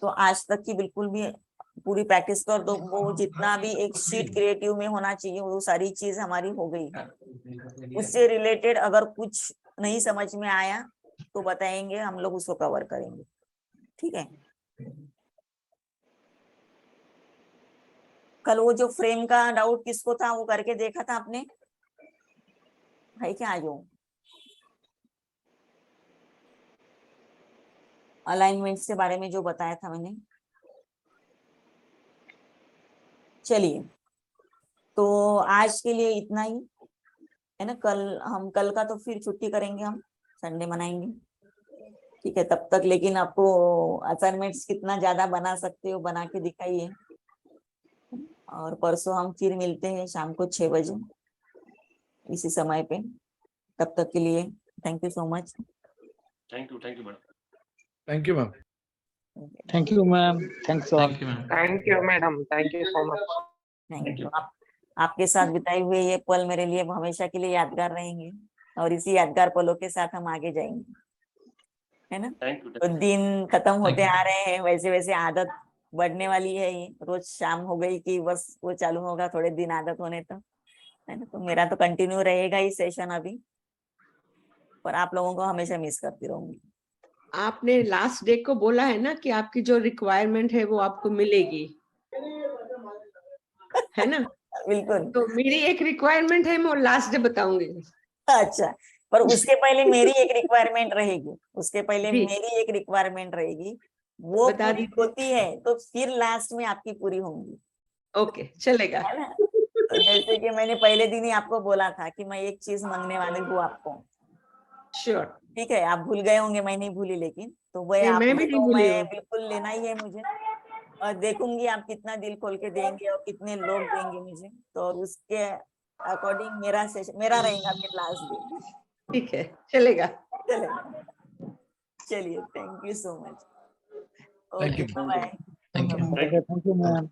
तो आज तक की बिल्कुल भी पूरी प्रैक्टिस कर दो। वो जितना भी एक शीट क्रिएटिव में होना चाहिए वो सारी चीज हमारी हो गई है। उससे रिलेटेड अगर कुछ नहीं समझ में आया तो बताएंगे, हम लोग उसको कवर करेंगे, ठीक है। कल वो जो फ्रेम का डाउट किसको था वो करके देखा था आपने, है क्या? आज वो अलाइनमेंट के बारे में जो बताया था मैंने। चलिए, तो आज के लिए इतना ही है ना। कल का तो फिर छुट्टी करेंगे, हम संडे मनाएंगे, ठीक है। तब तक लेकिन आपको असाइनमेंट्स कितना ज्यादा बना सकते हो बना के दिखाइए, और परसों हम फिर मिलते हैं शाम को 6 बजे इसी समय पे। तब तक के लिए thank you so much.
Thank you madam.
Thank you ma'am.
Thank you ma'am, thanks all.
Thank you ma'am.
Thank you madam, thank you so much.
Thank you. आपके साथ बिताए हुए ये पल मेरे लिए हमेशा के लिए यादगार रहेंगे, और इसी यादगार पलों के साथ हम आगे जाएंगे, है ना।
Thank you.
तो दिन खत्म होते
Thank you.
आ रहे हैं, वैसे वैसे आदत बढ़ने वाली है। ये रोज शाम हो गई कि बस वो चालू होगा, थोड़े दिन आदत होने तो, है ना। तो मेरा तो कंटिन्यू रहेगा ही सेशन अभी, पर आप लोगों को हमेशा मिस करती रहूंगी।
आपने लास्ट डे को बोला है ना कि आपकी जो रिक्वायरमेंट है वो आपको मिलेगी, है ना।
बिल्कुल।
तो मेरी एक रिक्वायरमेंट है, मैं लास्ट डे बताऊंगी।
अच्छा, पर उसके पहले मेरी एक रिक्वायरमेंट रहेगी, उसके पहले
जी।
मेरी एक रिक्वायरमेंट रहेगी, वो
बता
पूरी
दीजिए।
होती है तो फिर लास्ट में आपकी पूरी होंगी,
ओके, चलेगा।
है ना। तो जैसे कि मैंने पहले दिन ही आपको बोला था कि मैं एक चीज मांगने वाली हूँ आपको,
श्योर।
ठीक है। आप भूल गए होंगे, मैं नहीं भूली, लेकिन तो वह
नहीं, मैं
आपको
भी नहीं
तो
भूली
मैं
हूँ।
बिल्कुल लेना ही है मुझे, और देखूंगी आप कितना दिल खोल के देंगे और कितने लोग देंगे मुझे, तो और उसके अकॉर्डिंग मेरा सेशन मेरा रहेगा फिर लास्ट दिन।
ठीक है, चलेगा।
चलिए, thank you so much.
Thank
okay,
you.
Bye.
Thank you.
Thank you ma'am.